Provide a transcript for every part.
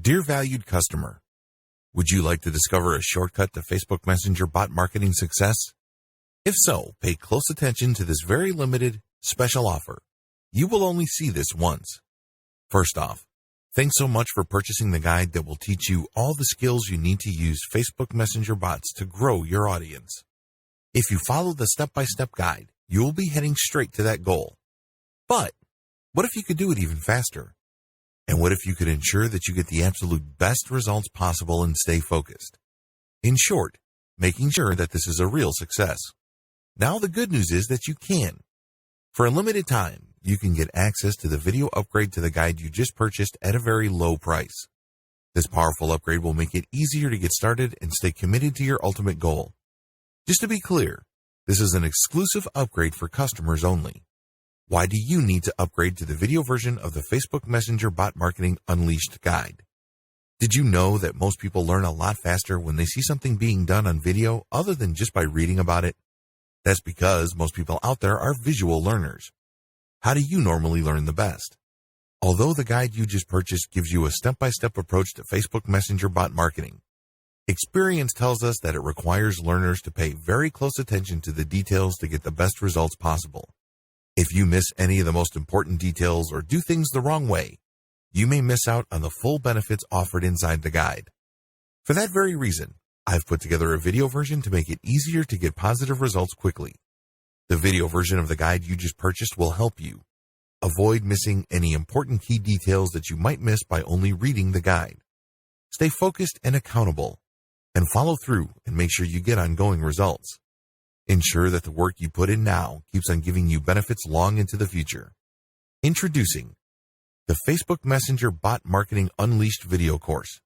Dear valued customer, would you like to discover a shortcut to Facebook Messenger bot marketing success? If so, pay close attention to this very limited special offer. You will only see this once. First off, thanks so much for purchasing the guide that will teach you all the skills you need to use Facebook Messenger bots to grow your audience. If you follow the step-by-step guide, you will be heading straight to that goal. But what if you could do it even faster? And what if you could ensure that you get the absolute best results possible and stay focused? In short, making sure that this is a real success. Now the good news is that you can. For a limited time, you can get access to the video upgrade to the guide you just purchased at a very low price. This powerful upgrade will make it easier to get started and stay committed to your ultimate goal. Just to be clear, this is an exclusive upgrade for customers only. Why do you need to upgrade to the video version of the Facebook Messenger Bot Marketing Unleashed guide? Did you know that most people learn a lot faster when they see something being done on video other than just by reading about it? That's because most people out there are visual learners. How do you normally learn the best? Although the guide you just purchased gives you a step-by-step approach to Facebook Messenger bot marketing, experience tells us that it requires learners to pay very close attention to the details to get the best results possible. If you miss any of the most important details or do things the wrong way, you may miss out on the full benefits offered inside the guide. For that very reason, I've put together a video version to make it easier to get positive results quickly. The video version of the guide you just purchased will help you avoid missing any important key details that you might miss by only reading the guide. Stay focused and accountable, and follow through and make sure you get ongoing results. Ensure that the work you put in now keeps on giving you benefits long into the future. Introducing the Facebook Messenger Bot Marketing Unleashed video course.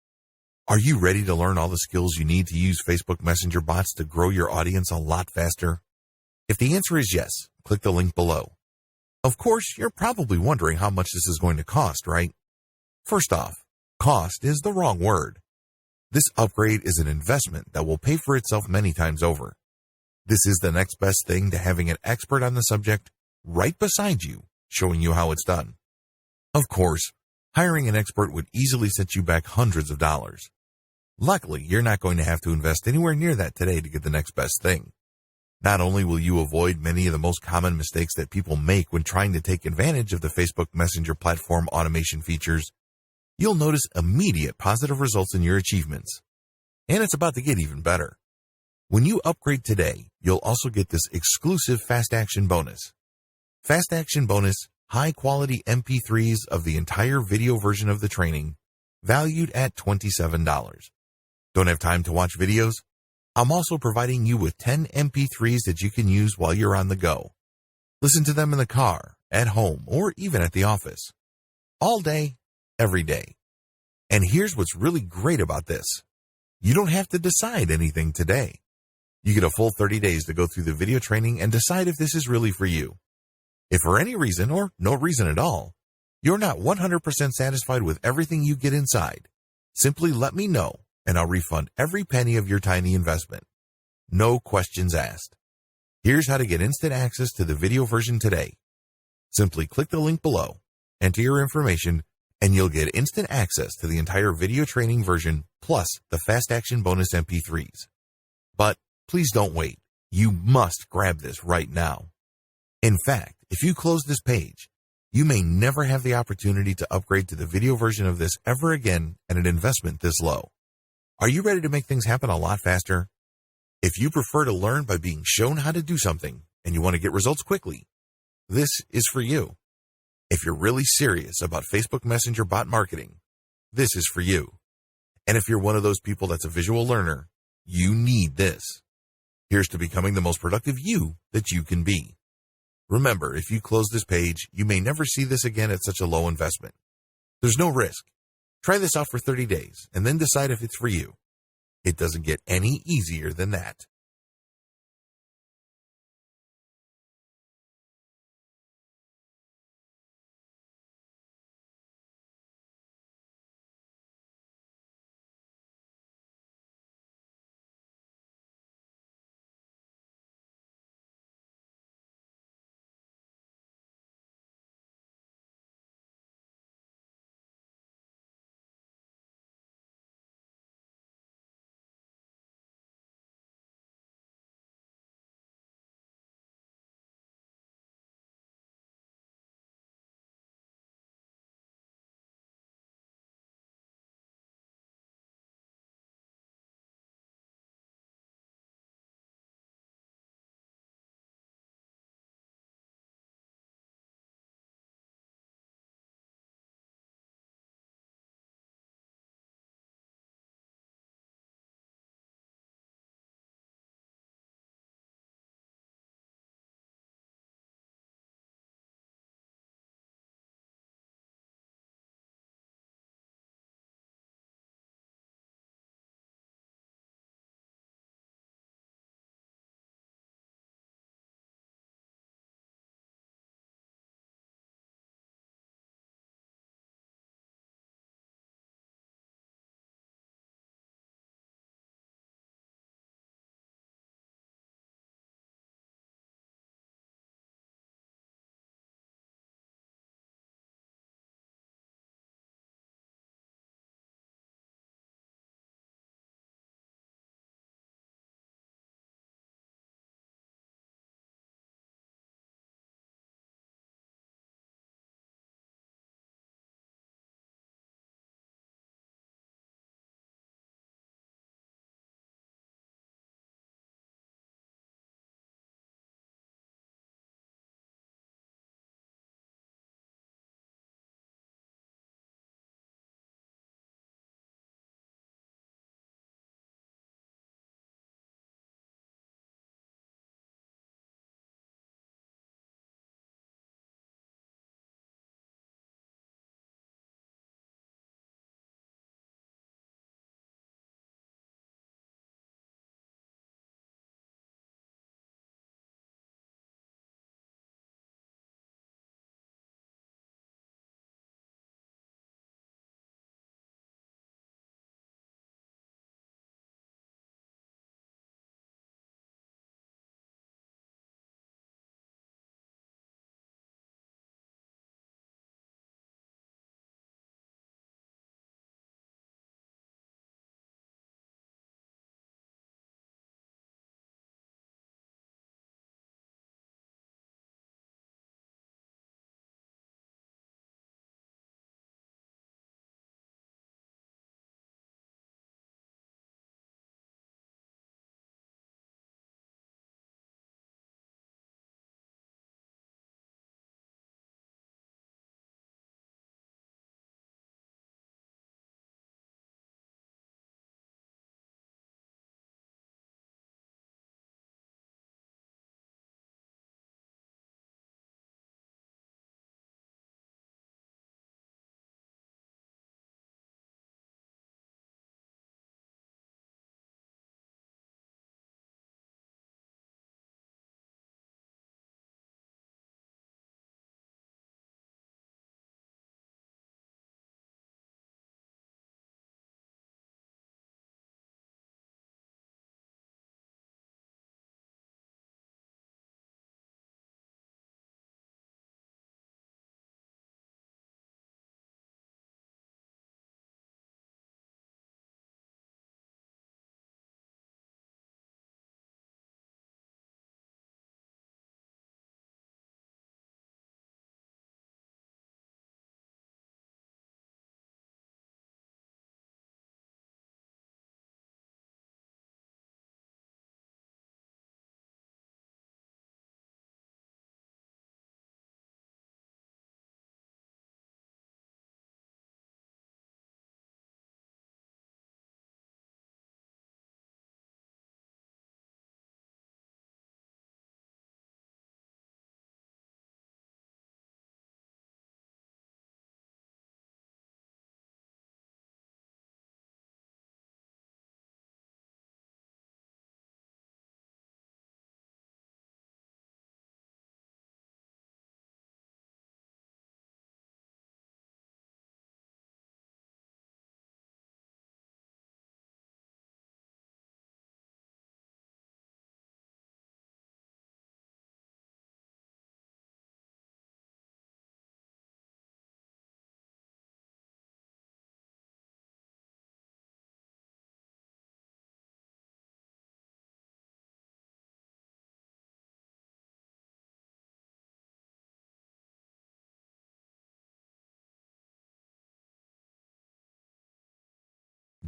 Are you ready to learn all the skills you need to use Facebook Messenger bots to grow your audience a lot faster? If the answer is yes, click the link below. Of course, you're probably wondering how much this is going to cost, right? First off, cost is the wrong word. This upgrade is an investment that will pay for itself many times over. This is the next best thing to having an expert on the subject right beside you, showing you how it's done. Of course, hiring an expert would easily set you back hundreds of dollars. Luckily, you're not going to have to invest anywhere near that today to get the next best thing. Not only will you avoid many of the most common mistakes that people make when trying to take advantage of the Facebook Messenger platform automation features, you'll notice immediate positive results in your achievements. And it's about to get even better. When you upgrade today, you'll also get this exclusive Fast Action bonus. Fast Action bonus, high-quality MP3s of the entire video version of the training, valued at $27. Don't have time to watch videos? I'm also providing you with 10 MP3s that you can use while you're on the go. Listen to them in the car, at home, or even at the office. All day, every day. And here's what's really great about this. You don't have to decide anything today. You get a full 30 days to go through the video training and decide if this is really for you. If for any reason, or no reason at all, you're not 100% satisfied with everything you get inside, simply let me know and I'll refund every penny of your tiny investment. No questions asked. Here's how to get instant access to the video version today. Simply click the link below, enter your information, and you'll get instant access to the entire video training version plus the Fast Action bonus MP3s. But please don't wait. You must grab this right now. In fact, if you close this page, you may never have the opportunity to upgrade to the video version of this ever again at an investment this low. Are you ready to make things happen a lot faster? If you prefer to learn by being shown how to do something and you want to get results quickly, this is for you. If you're really serious about Facebook Messenger bot marketing, this is for you. And if you're one of those people that's a visual learner, you need this. Here's to becoming the most productive you that you can be. Remember, if you close this page, you may never see this again at such a low investment. There's no risk. Try this out for 30 days and then decide if it's for you. It doesn't get any easier than that.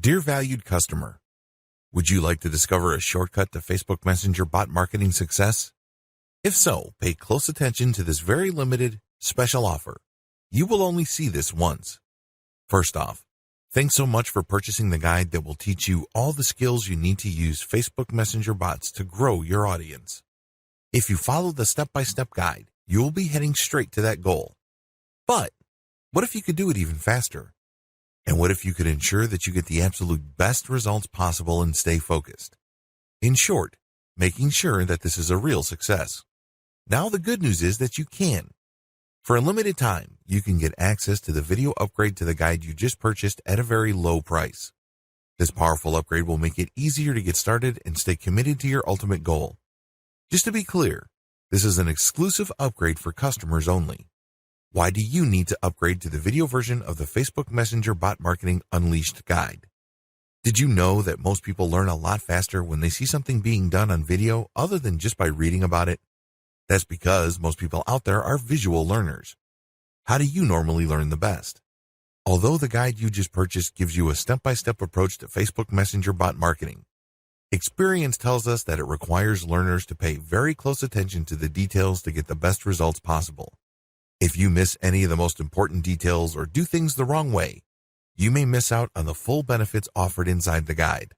Dear valued customer, would you like to discover a shortcut to Facebook Messenger bot marketing success? If so, pay close attention to this very limited, special offer. You will only see this once. First off, thanks so much for purchasing the guide that will teach you all the skills you need to use Facebook Messenger bots to grow your audience. If you follow the step-by-step guide, you will be heading straight to that goal. But what if you could do it even faster? And what if you could ensure that you get the absolute best results possible and stay focused? In short, making sure that this is a real success. Now the good news is that you can. For a limited time, you can get access to the video upgrade to the guide you just purchased at a very low price. This powerful upgrade will make it easier to get started and stay committed to your ultimate goal. Just to be clear, this is an exclusive upgrade for customers only. Why do you need to upgrade to the video version of the Facebook Messenger Bot Marketing Unleashed guide? Did you know that most people learn a lot faster when they see something being done on video other than just by reading about it? That's because most people out there are visual learners. How do you normally learn the best? Although the guide you just purchased gives you a step-by-step approach to Facebook Messenger bot marketing, experience tells us that it requires learners to pay very close attention to the details to get the best results possible. If you miss any of the most important details or do things the wrong way, you may miss out on the full benefits offered inside the guide.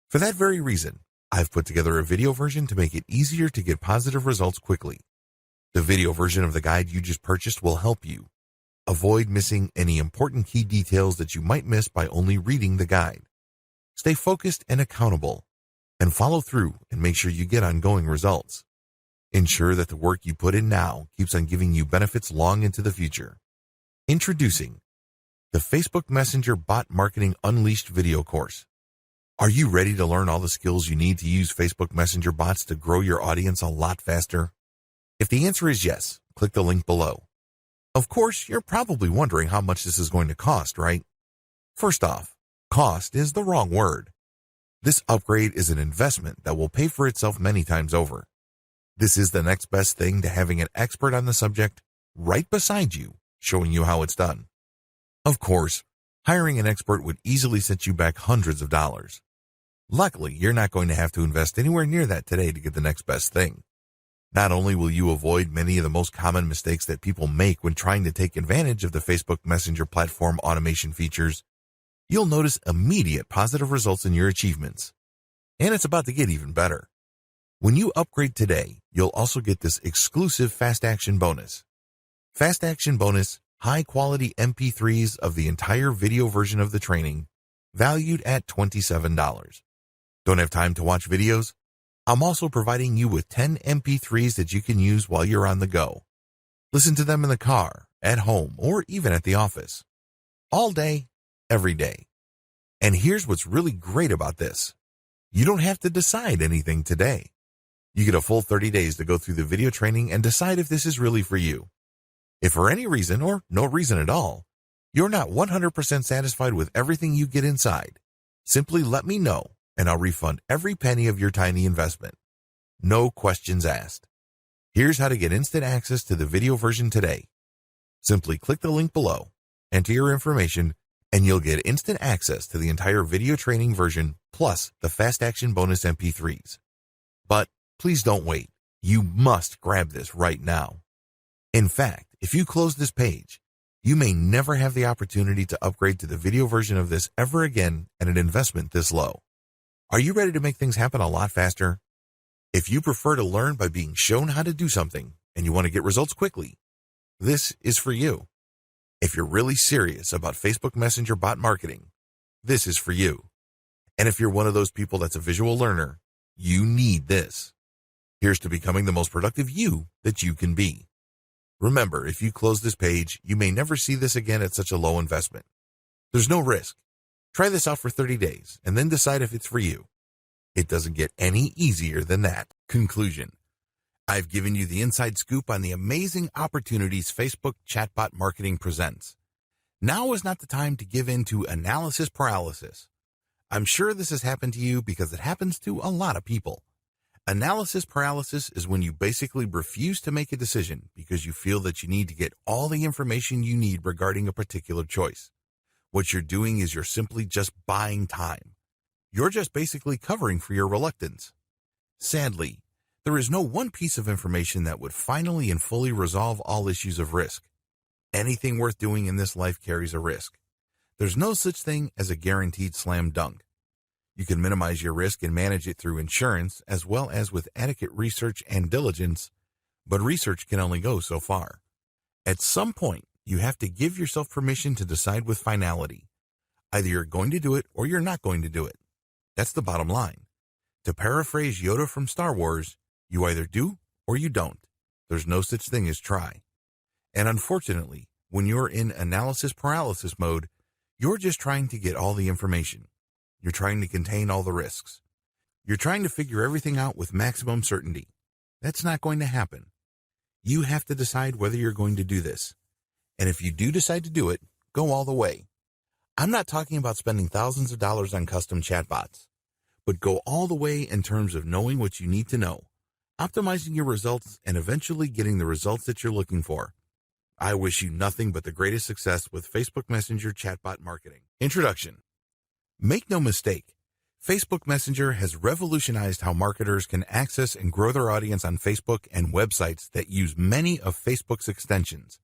For that very reason, I've put together a video version to make it easier to get positive results quickly. The video version of the guide you just purchased will help you avoid missing any important key details that you might miss by only reading the guide. Stay focused and accountable, and follow through and make sure you get ongoing results. Ensure that the work you put in now keeps on giving you benefits long into the future. Introducing the Facebook Messenger Bot Marketing Unleashed video course. Are you ready to learn all the skills you need to use Facebook Messenger bots to grow your audience a lot faster? If the answer is yes, click the link below. Of course, you're probably wondering how much this is going to cost, right? First off, cost is the wrong word. This upgrade is an investment that will pay for itself many times over. This is the next best thing to having an expert on the subject right beside you, showing you how it's done. Of course, hiring an expert would easily set you back hundreds of dollars. Luckily, you're not going to have to invest anywhere near that today to get the next best thing. Not only will you avoid many of the most common mistakes that people make when trying to take advantage of the Facebook Messenger platform automation features, you'll notice immediate positive results in your achievements. And it's about to get even better. When you upgrade today, you'll also get this exclusive Fast Action bonus. Fast Action bonus, high-quality MP3s of the entire video version of the training, valued at $27. Don't have time to watch videos? I'm also providing you with 10 MP3s that you can use while you're on the go. Listen to them in the car, at home, or even at the office. All day, every day. And here's what's really great about this. You don't have to decide anything today. You get a full 30 days to go through the video training and decide if this is really for you. If for any reason, or no reason at all, you're not 100% satisfied with everything you get inside, simply let me know and I'll refund every penny of your tiny investment. No questions asked. Here's how to get instant access to the video version today. Simply click the link below, enter your information, and you'll get instant access to the entire video training version plus the Fast Action bonus MP3s. But please don't wait. You must grab this right now. In fact, if you close this page, you may never have the opportunity to upgrade to the video version of this ever again at an investment this low. Are you ready to make things happen a lot faster? If you prefer to learn by being shown how to do something and you want to get results quickly, this is for you. If you're really serious about Facebook Messenger bot marketing, this is for you. And if you're one of those people that's a visual learner, you need this. Here's to becoming the most productive you that you can be. Remember, if you close this page, you may never see this again at such a low investment. There's no risk. Try this out for 30 days and then decide if it's for you. It doesn't get any easier than that. Conclusion. I've given you the inside scoop on the amazing opportunities Facebook chatbot marketing presents. Now is not the time to give in to analysis paralysis. I'm sure this has happened to you because it happens to a lot of people. Analysis paralysis is when you basically refuse to make a decision because you feel that you need to get all the information you need regarding a particular choice. What you're doing is you're simply just buying time. You're just basically covering for your reluctance. Sadly, there is no one piece of information that would finally and fully resolve all issues of risk. Anything worth doing in this life carries a risk. There's no such thing as a guaranteed slam dunk. You can minimize your risk and manage it through insurance as well as with adequate research and diligence, but research can only go so far. At some point, you have to give yourself permission to decide with finality. Either you're going to do it or you're not going to do it. That's the bottom line. To paraphrase Yoda from Star Wars, you either do or you don't. There's no such thing as try. And unfortunately, when you're in analysis paralysis mode, you're just trying to get all the information. You're trying to contain all the risks. You're trying to figure everything out with maximum certainty. That's not going to happen. You have to decide whether you're going to do this. And if you do decide to do it, go all the way. I'm not talking about spending thousands of dollars on custom chatbots, but go all the way in terms of knowing what you need to know, optimizing your results, and eventually getting the results that you're looking for. I wish you nothing but the greatest success with Facebook Messenger chatbot marketing. Introduction. Make no mistake, Facebook Messenger has revolutionized how marketers can access and grow their audience on Facebook and websites that use many of Facebook's extensions.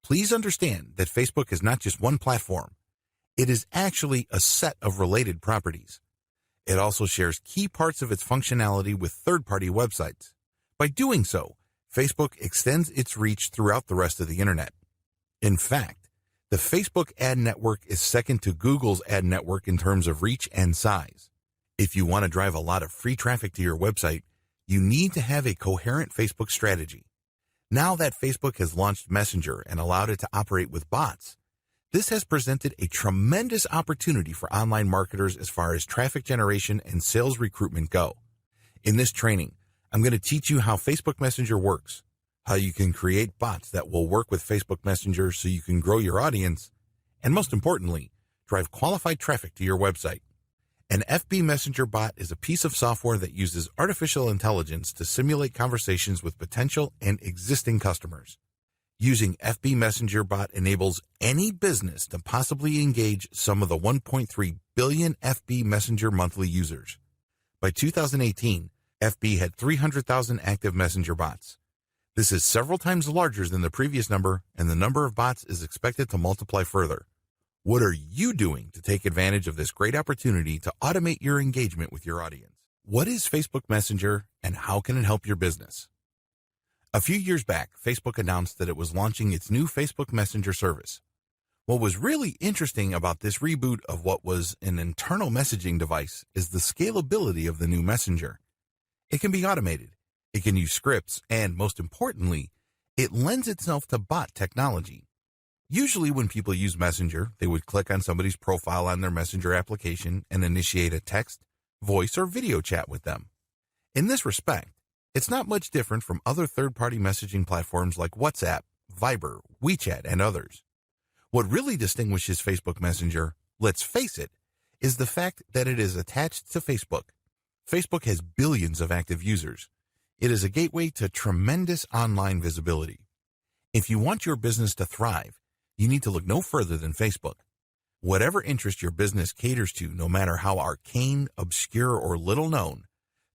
Please understand that Facebook is not just one platform. It is actually a set of related properties. It also shares key parts of its functionality with third-party websites. By doing so, Facebook extends its reach throughout the rest of the internet. In fact, the Facebook ad network is second to Google's ad network in terms of reach and size. If you want to drive a lot of free traffic to your website, you need to have a coherent Facebook strategy. Now that Facebook has launched Messenger and allowed it to operate with bots, this has presented a tremendous opportunity for online marketers as far as traffic generation and sales recruitment go. In this training, I'm going to teach you how Facebook Messenger works, how you can create bots that will work with Facebook Messenger so you can grow your audience, and most importantly, drive qualified traffic to your website. An FB Messenger bot is a piece of software that uses artificial intelligence to simulate conversations with potential and existing customers. Using FB Messenger bot enables any business to possibly engage some of the 1.3 billion FB Messenger monthly users. By 2018, FB had 300,000 active Messenger bots. This is several times larger than the previous number, and the number of bots is expected to multiply further. What are you doing to take advantage of this great opportunity to automate your engagement with your audience? What is Facebook Messenger and how can it help your business? A few years back, Facebook announced that it was launching its new Facebook Messenger service. What was really interesting about this reboot of what was an internal messaging device is the scalability of the new Messenger. It can be automated, it can use scripts, and most importantly, it lends itself to bot technology. Usually when people use Messenger, they would click on somebody's profile on their Messenger application and initiate a text, voice, or video chat with them. In this respect, it's not much different from other third-party messaging platforms like WhatsApp, Viber, WeChat, and others. What really distinguishes Facebook Messenger, let's face it, is the fact that it is attached to Facebook. Facebook has billions of active users. It is a gateway to tremendous online visibility. If you want your business to thrive, you need to look no further than Facebook. Whatever interest your business caters to, no matter how arcane, obscure, or little known,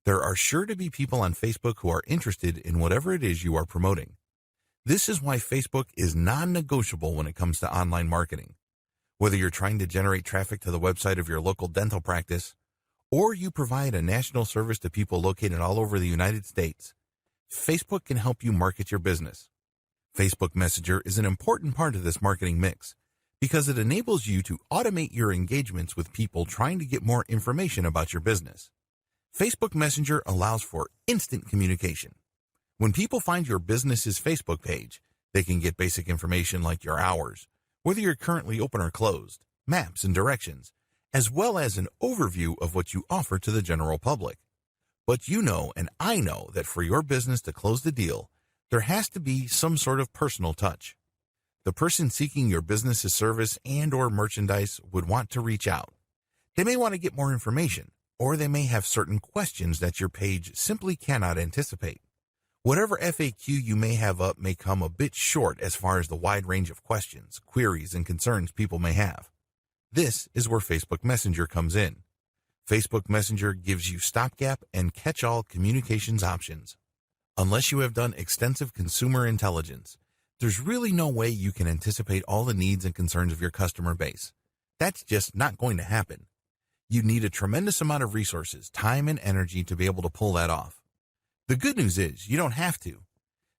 there are sure to be people on Facebook who are interested in whatever it is you are promoting. This is why Facebook is non-negotiable when it comes to online marketing. Whether you're trying to generate traffic to the website of your local dental practice, or you provide a national service to people located all over the United States, Facebook can help you market your business. Facebook Messenger is an important part of this marketing mix because it enables you to automate your engagements with people trying to get more information about your business. Facebook Messenger allows for instant communication. When people find your business's Facebook page, they can get basic information like your hours, whether you're currently open or closed, maps and directions, as well as an overview of what you offer to the general public. But you know and I know that for your business to close the deal, there has to be some sort of personal touch. The person seeking your business's service and or merchandise would want to reach out. They may want to get more information, or they may have certain questions that your page simply cannot anticipate. Whatever FAQ you may have up may come a bit short as far as the wide range of questions, queries, and concerns people may have. This is where Facebook Messenger comes in. Facebook Messenger gives you stopgap and catch-all communications options. Unless you have done extensive consumer intelligence, there's really no way you can anticipate all the needs and concerns of your customer base. That's just not going to happen. You need a tremendous amount of resources, time, and energy to be able to pull that off. The good news is you don't have to.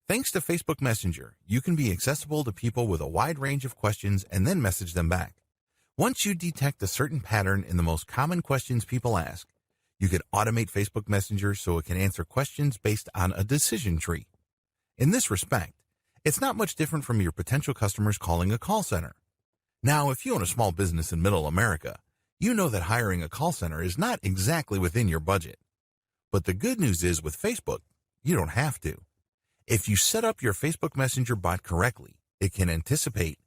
Thanks to Facebook Messenger, you can be accessible to people with a wide range of questions and then message them back. Once you detect a certain pattern in the most common questions people ask, you can automate Facebook Messenger so it can answer questions based on a decision tree. In this respect, it's not much different from your potential customers calling a call center. Now, if you own a small business in Middle America, you know that hiring a call center is not exactly within your budget. But the good news is with Facebook, you don't have to. If you set up your Facebook Messenger bot correctly, it can anticipate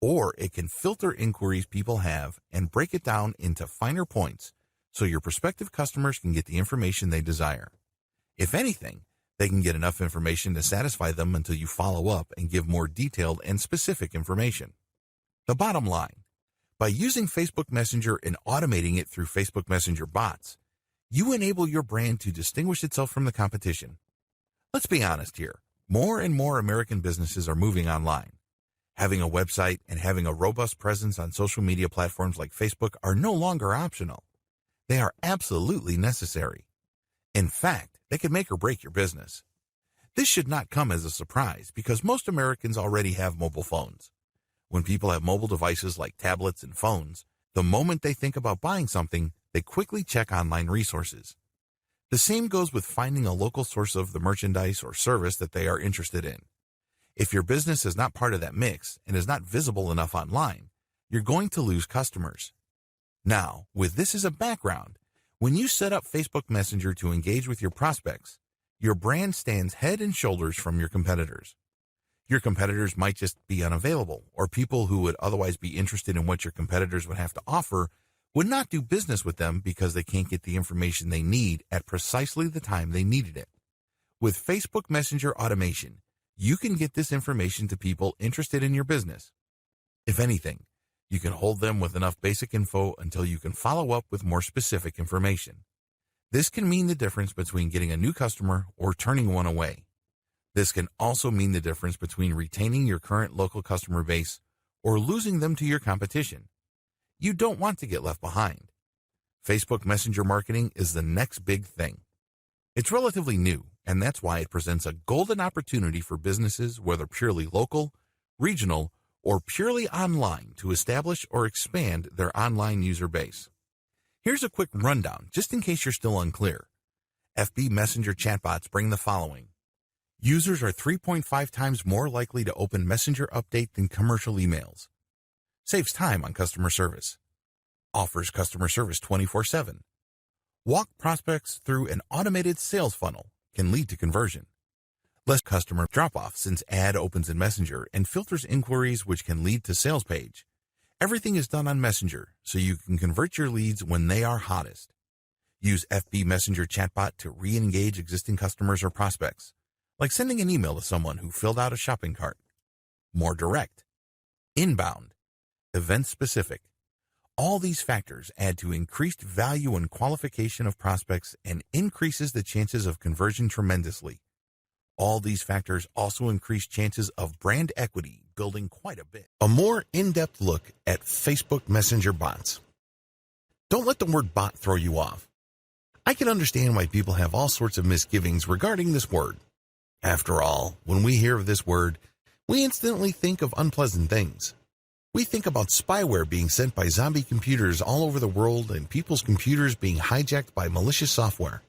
or it can filter inquiries people have and break it down into finer points so your prospective customers can get the information they desire. If anything, they can get enough information to satisfy them until you follow up and give more detailed and specific information. The bottom line, by using Facebook Messenger and automating it through Facebook Messenger bots, you enable your brand to distinguish itself from the competition. Let's be honest here. More and more American businesses are moving online. Having a website and having a robust presence on social media platforms like Facebook are no longer optional. They are absolutely necessary. In fact, they can make or break your business. This should not come as a surprise because most Americans already have mobile phones. When people have mobile devices like tablets and phones, the moment they think about buying something, they quickly check online resources. The same goes with finding a local source of the merchandise or service that they are interested in. If your business is not part of that mix and is not visible enough online, you're going to lose customers. Now, with this as a background, when you set up Facebook Messenger to engage with your prospects, your brand stands head and shoulders from your competitors. Your competitors might just be unavailable, or people who would otherwise be interested in what your competitors would have to offer would not do business with them because they can't get the information they need at precisely the time they needed it. With Facebook Messenger automation, you can get this information to people interested in your business. If anything, you can hold them with enough basic info until you can follow up with more specific information. This can mean the difference between getting a new customer or turning one away. This can also mean the difference between retaining your current local customer base or losing them to your competition. You don't want to get left behind. Facebook Messenger marketing is the next big thing. It's relatively new, and that's why it presents a golden opportunity for businesses, whether purely local, regional, or purely online, to establish or expand their online user base. Here's a quick rundown, just in case you're still unclear. FB Messenger chatbots bring the following. Users are 3.5 times more likely to open Messenger update than commercial emails. Saves time on customer service. Offers customer service 24/7. Walk prospects through an automated sales funnel, can lead to conversion. Less customer drop-off since ad opens in Messenger and filters inquiries which can lead to sales page. Everything is done on Messenger, so you can convert your leads when they are hottest. Use FB Messenger chatbot to re-engage existing customers or prospects, like sending an email to someone who filled out a shopping cart. More direct. Inbound. Event-specific. All these factors add to increased value and qualification of prospects and increases the chances of conversion tremendously. All these factors also increase chances of brand equity, building quite a bit. A more in-depth look at Facebook Messenger bots. Don't let the word bot throw you off. I can understand why people have all sorts of misgivings regarding this word. After all, when we hear of this word, we instantly think of unpleasant things. We think about spyware being sent by zombie computers all over the world and people's computers being hijacked by malicious software.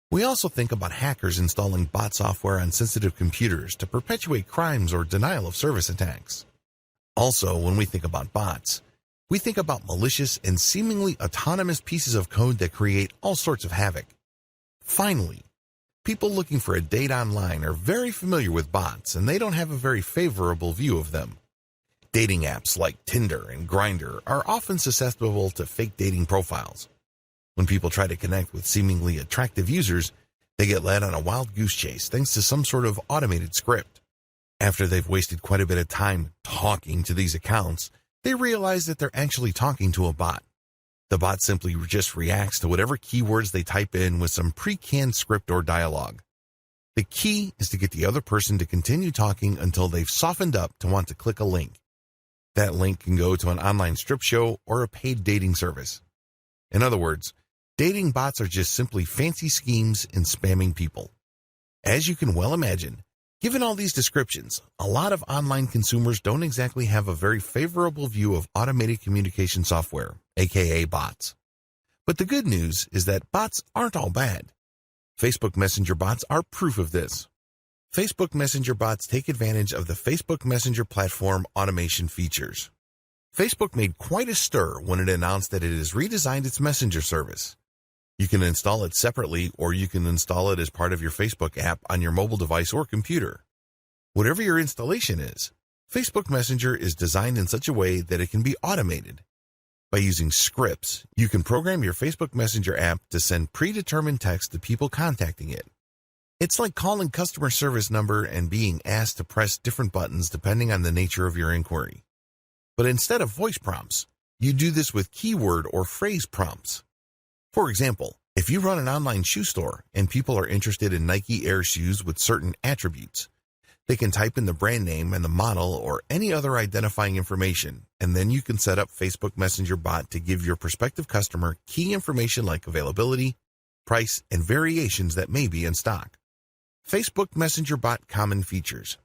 We also think about hackers installing bot software on sensitive computers to perpetuate crimes or denial of service attacks. Also, when we think about bots, we think about malicious and seemingly autonomous pieces of code that create all sorts of havoc. Finally, people looking for a date online are very familiar with bots, and they don't have a very favorable view of them. Dating apps like Tinder and Grindr are often susceptible to fake dating profiles. When people try to connect with seemingly attractive users, they get led on a wild goose chase thanks to some sort of automated script. After they've wasted quite a bit of time talking to these accounts, they realize that they're actually talking to a bot. The bot simply just reacts to whatever keywords they type in with some pre-canned script or dialogue. The key is to get the other person to continue talking until they've softened up to want to click a link. That link can go to an online strip show or a paid dating service. In other words, dating bots are just simply fancy schemes in spamming people. As you can well imagine, given all these descriptions, a lot of online consumers don't exactly have a very favorable view of automated communication software, aka bots. But the good news is that bots aren't all bad. Facebook Messenger bots are proof of this. Facebook Messenger bots take advantage of the Facebook Messenger platform automation features. Facebook made quite a stir when it announced that it has redesigned its Messenger service. You can install it separately, or you can install it as part of your Facebook app on your mobile device or computer. Whatever your installation is, Facebook Messenger is designed in such a way that it can be automated. By using scripts, you can program your Facebook Messenger app to send predetermined text to people contacting it. It's like calling customer service number and being asked to press different buttons depending on the nature of your inquiry. But instead of voice prompts, you do this with keyword or phrase prompts. For example, if you run an online shoe store and people are interested in Nike Air shoes with certain attributes, they can type in the brand name and the model or any other identifying information, and then you can set up Facebook Messenger bot to give your prospective customer key information like availability, price, and variations that may be in stock. Facebook Messenger bot common features.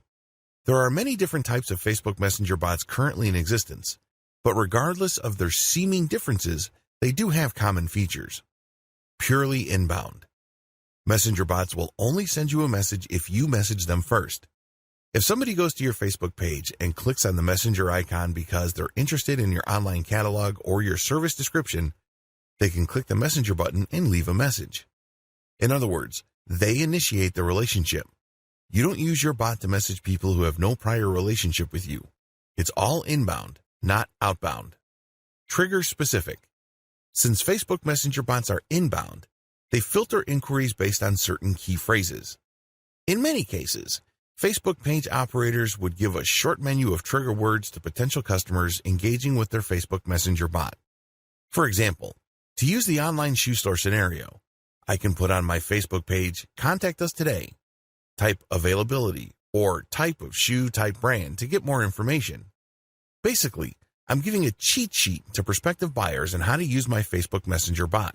There are many different types of Facebook Messenger bots currently in existence, but regardless of their seeming differences, they do have common features. Purely inbound. Messenger bots will only send you a message if you message them first. If somebody goes to your Facebook page and clicks on the Messenger icon because they're interested in your online catalog or your service description, they can click the Messenger button and leave a message. In other words, they initiate the relationship. You don't use your bot to message people who have no prior relationship with you. It's all inbound, not outbound. Trigger specific. Since Facebook Messenger bots are inbound, they filter inquiries based on certain key phrases. In many cases, Facebook page operators would give a short menu of trigger words to potential customers engaging with their Facebook Messenger bot. For example, to use the online shoe store scenario, I can put on my Facebook page, "Contact us today," type availability, or type of shoe, type brand to get more information. Basically, I'm giving a cheat sheet to prospective buyers on how to use my Facebook Messenger bot.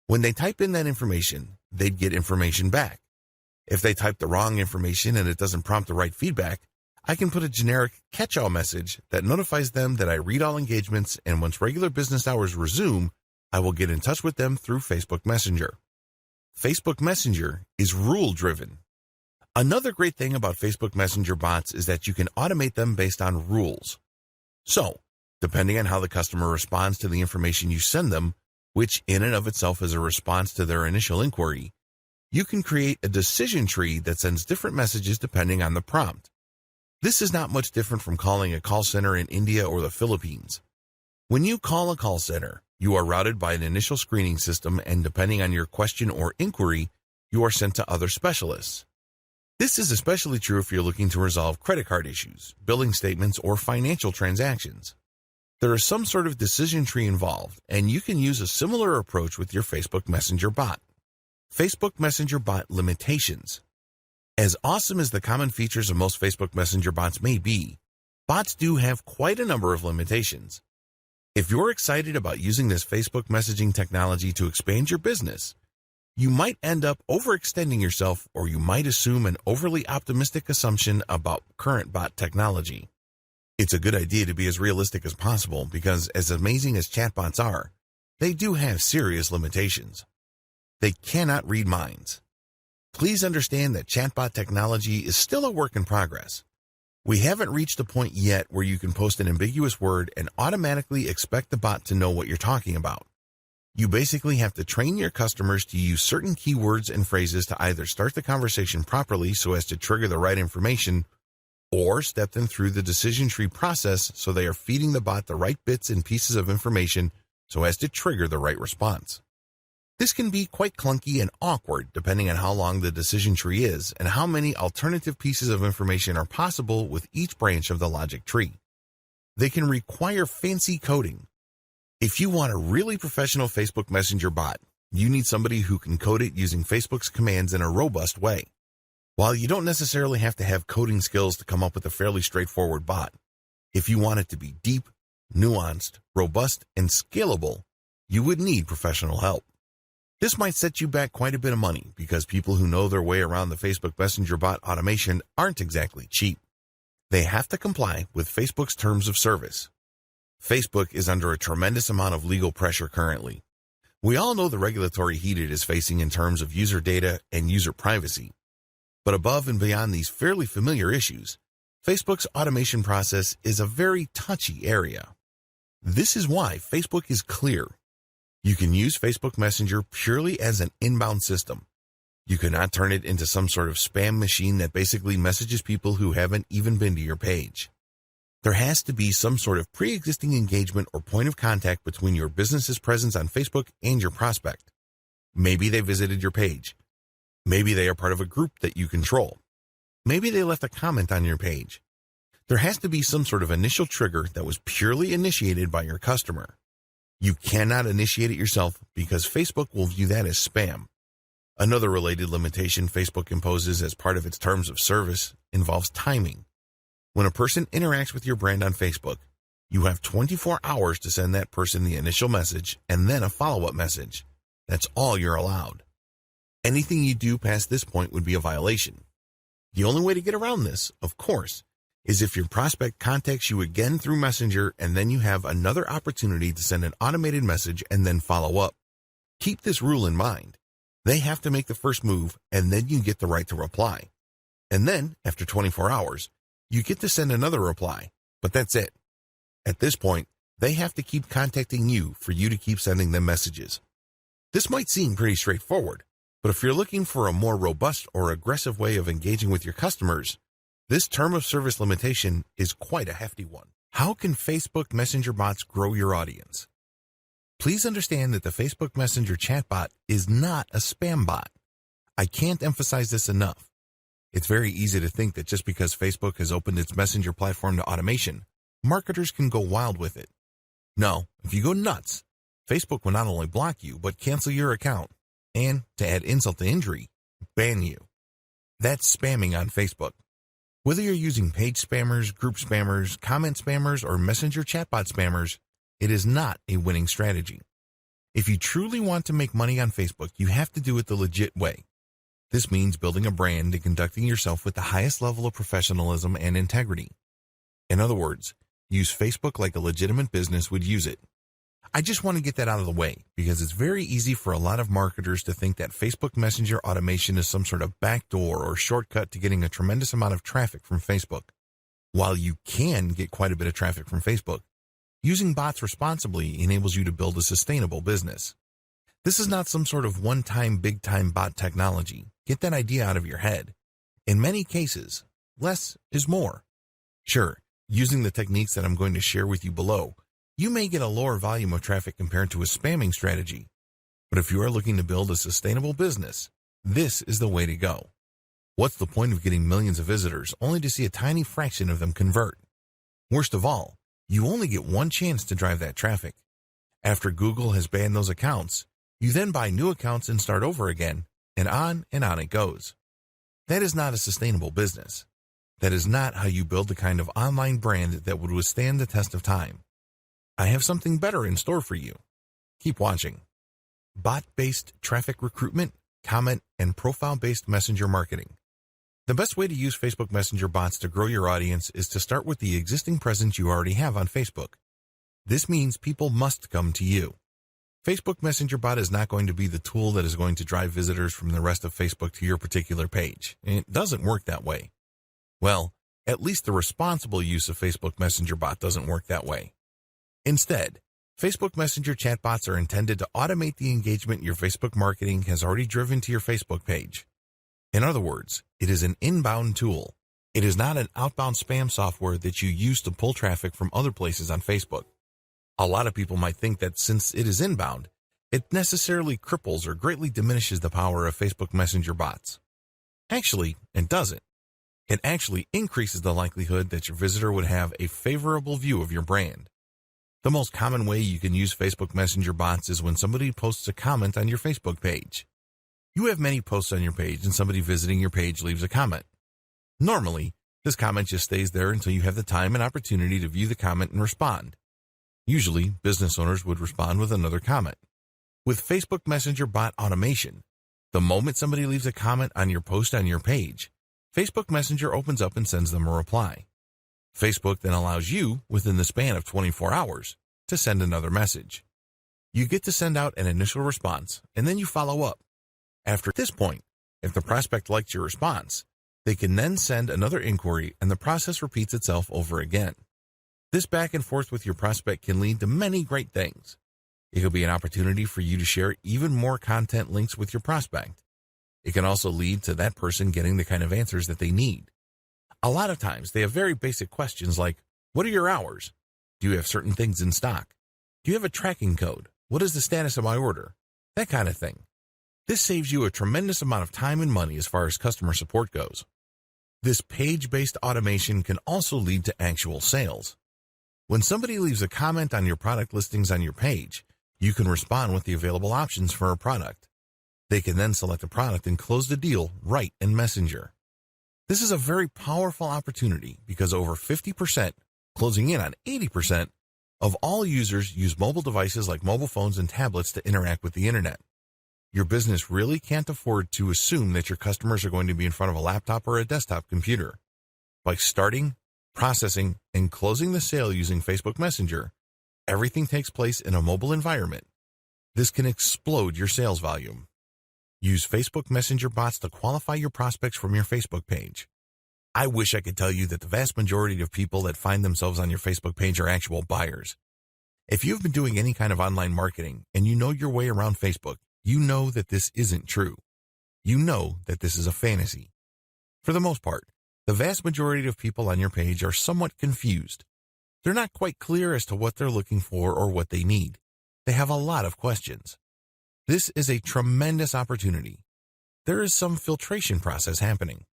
When they type in that information, they'd get information back. If they type the wrong information and it doesn't prompt the right feedback, I can put a generic catch-all message that notifies them that I read all engagements, and once regular business hours resume, I will get in touch with them through Facebook Messenger. Facebook Messenger is rule-driven. Another great thing about Facebook Messenger bots is that you can automate them based on rules. So, depending on how the customer responds to the information you send them, which in and of itself is a response to their initial inquiry, you can create a decision tree that sends different messages depending on the prompt. This is not much different from calling a call center in India or the Philippines. When you call a call center, you are routed by an initial screening system, and depending on your question or inquiry, you are sent to other specialists. This is especially true if you're looking to resolve credit card issues, billing statements, or financial transactions. There is some sort of decision tree involved, and you can use a similar approach with your Facebook Messenger bot. Facebook Messenger bot limitations. As awesome as the common features of most Facebook Messenger bots may be, bots do have quite a number of limitations. If you're excited about using this Facebook messaging technology to expand your business, you might end up overextending yourself, or you might assume an overly optimistic assumption about current bot technology. It's a good idea to be as realistic as possible because, as amazing as chatbots are, they do have serious limitations. They cannot read minds. Please understand that chatbot technology is still a work in progress. We haven't reached the point yet where you can post an ambiguous word and automatically expect the bot to know what you're talking about. You basically have to train your customers to use certain keywords and phrases to either start the conversation properly so as to trigger the right information, or step them through the decision tree process so they are feeding the bot the right bits and pieces of information so as to trigger the right response. This can be quite clunky and awkward depending on how long the decision tree is and how many alternative pieces of information are possible with each branch of the logic tree. They can require fancy coding. If you want a really professional Facebook Messenger bot, you need somebody who can code it using Facebook's commands in a robust way. While you don't necessarily have to have coding skills to come up with a fairly straightforward bot, if you want it to be deep, nuanced, robust, and scalable, you would need professional help. This might set you back quite a bit of money because people who know their way around the Facebook Messenger bot automation aren't exactly cheap. They have to comply with Facebook's terms of service. Facebook is under a tremendous amount of legal pressure currently. We all know the regulatory heat it is facing in terms of user data and user privacy. But above and beyond these fairly familiar issues, Facebook's automation process is a very touchy area. This is why Facebook is clear. You can use Facebook Messenger purely as an inbound system. You cannot turn it into some sort of spam machine that basically messages people who haven't even been to your page. There has to be some sort of pre-existing engagement or point of contact between your business's presence on Facebook and your prospect. Maybe they visited your page. Maybe they are part of a group that you control. Maybe they left a comment on your page. There has to be some sort of initial trigger that was purely initiated by your customer. You cannot initiate it yourself because Facebook will view that as spam. Another related limitation Facebook imposes as part of its terms of service involves timing. When a person interacts with your brand on Facebook, you have 24 hours to send that person the initial message and then a follow-up message. That's all you're allowed. Anything you do past this point would be a violation. The only way to get around this, of course, is if your prospect contacts you again through Messenger and then you have another opportunity to send an automated message and then follow up. Keep this rule in mind. They have to make the first move and then you get the right to reply. And then, after 24 hours, you get to send another reply, but that's it. At this point, they have to keep contacting you for you to keep sending them messages. This might seem pretty straightforward, but if you're looking for a more robust or aggressive way of engaging with your customers, this term of service limitation is quite a hefty one. How can Facebook Messenger bots grow your audience? Please understand that the Facebook Messenger chatbot is not a spam bot. I can't emphasize this enough. It's very easy to think that just because Facebook has opened its Messenger platform to automation, marketers can go wild with it. No, if you go nuts, Facebook will not only block you, but cancel your account, and, to add insult to injury, ban you. That's spamming on Facebook. Whether you're using page spammers, group spammers, comment spammers, or Messenger chatbot spammers, it is not a winning strategy. If you truly want to make money on Facebook, you have to do it the legit way. This means building a brand and conducting yourself with the highest level of professionalism and integrity. In other words, use Facebook like a legitimate business would use it. I just want to get that out of the way because it's very easy for a lot of marketers to think that Facebook Messenger automation is some sort of backdoor or shortcut to getting a tremendous amount of traffic from Facebook. While you can get quite a bit of traffic from Facebook, using bots responsibly enables you to build a sustainable business. This is not some sort of one-time, big-time bot technology. Get that idea out of your head. In many cases, less is more. Sure, using the techniques that I'm going to share with you below, you may get a lower volume of traffic compared to a spamming strategy. But if you are looking to build a sustainable business, this is the way to go. What's the point of getting millions of visitors only to see a tiny fraction of them convert? Worst of all, you only get one chance to drive that traffic. After Google has banned those accounts, you then buy new accounts and start over again, and on it goes. That is not a sustainable business. That is not how you build the kind of online brand that would withstand the test of time. I have something better in store for you. Keep watching. Bot-based traffic recruitment, comment, and profile-based messenger marketing. The best way to use Facebook Messenger bots to grow your audience is to start with the existing presence you already have on Facebook. This means people must come to you. Facebook Messenger bot is not going to be the tool that is going to drive visitors from the rest of Facebook to your particular page. It doesn't work that way. Well, at least the responsible use of Facebook Messenger bot doesn't work that way. Instead, Facebook Messenger chatbots are intended to automate the engagement your Facebook marketing has already driven to your Facebook page. In other words, it is an inbound tool. It is not an outbound spam software that you use to pull traffic from other places on Facebook. A lot of people might think that since it is inbound, it necessarily cripples or greatly diminishes the power of Facebook Messenger bots. Actually, it doesn't. It actually increases the likelihood that your visitor would have a favorable view of your brand. The most common way you can use Facebook Messenger bots is when somebody posts a comment on your Facebook page. You have many posts on your page and somebody visiting your page leaves a comment. Normally, this comment just stays there until you have the time and opportunity to view the comment and respond. Usually, business owners would respond with another comment. With Facebook Messenger bot automation, the moment somebody leaves a comment on your post on your page, Facebook Messenger opens up and sends them a reply. Facebook then allows you, within the span of 24 hours, to send another message. You get to send out an initial response, and then you follow up. After this point, if the prospect likes your response, they can then send another inquiry, and the process repeats itself over again. This back and forth with your prospect can lead to many great things. It could be an opportunity for you to share even more content links with your prospect. It can also lead to that person getting the kind of answers that they need. A lot of times, they have very basic questions like, what are your hours? Do you have certain things in stock? Do you have a tracking code? What is the status of my order? That kind of thing. This saves you a tremendous amount of time and money as far as customer support goes. This page-based automation can also lead to actual sales. When somebody leaves a comment on your product listings on your page, you can respond with the available options for a product. They can then select a product and close the deal right in Messenger. This is a very powerful opportunity because over 50%, closing in on 80%, of all users use mobile devices like mobile phones and tablets to interact with the internet. Your business really can't afford to assume that your customers are going to be in front of a laptop or a desktop computer. By starting, processing, and closing the sale using Facebook Messenger, everything takes place in a mobile environment. This can explode your sales volume. Use Facebook Messenger bots to qualify your prospects from your Facebook page. I wish I could tell you that the vast majority of people that find themselves on your Facebook page are actual buyers. If you've been doing any kind of online marketing and you know your way around Facebook, you know that this isn't true. You know that this is a fantasy. For the most part, the vast majority of people on your page are somewhat confused. They're not quite clear as to what they're looking for or what they need. They have a lot of questions. This is a tremendous opportunity. There is some filtration process happening.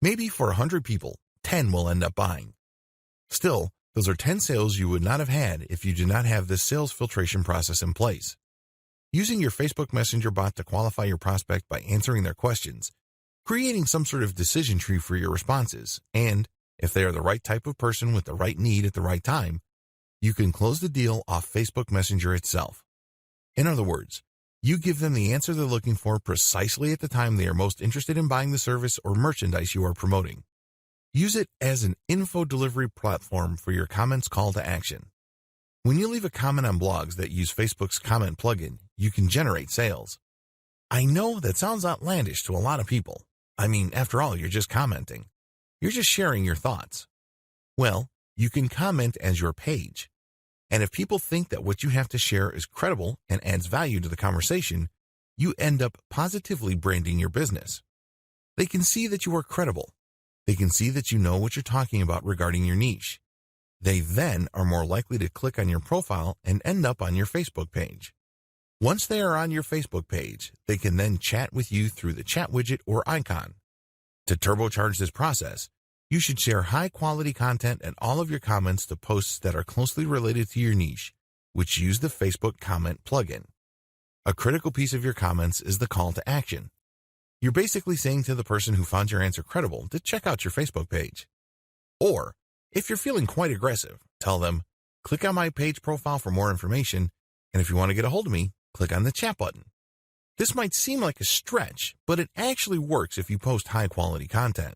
Maybe for 100 people, 10 will end up buying. Still, those are 10 sales you would not have had if you did not have this sales filtration process in place. Using your Facebook Messenger bot to qualify your prospect by answering their questions, creating some sort of decision tree for your responses, and, if they are the right type of person with the right need at the right time, you can close the deal off Facebook Messenger itself. In other words, you give them the answer they're looking for precisely at the time they are most interested in buying the service or merchandise you are promoting. Use it as an info delivery platform for your comments call to action. When you leave a comment on blogs that use Facebook's comment plugin, you can generate sales. I know that sounds outlandish to a lot of people. I mean, after all, you're just commenting. You're just sharing your thoughts. Well, you can comment as your page. And if people think that what you have to share is credible and adds value to the conversation, you end up positively branding your business. They can see that you are credible. They can see that you know what you're talking about regarding your niche. They then are more likely to click on your profile and end up on your Facebook page. Once they are on your Facebook page, they can then chat with you through the chat widget or icon. To turbocharge this process, you should share high-quality content and all of your comments to posts that are closely related to your niche, which use the Facebook comment plugin. A critical piece of your comments is the call to action. You're basically saying to the person who found your answer credible to check out your Facebook page. Or, if you're feeling quite aggressive, tell them, click on my page profile for more information, and if you want to get a hold of me, click on the chat button. This might seem like a stretch, but it actually works if you post high-quality content.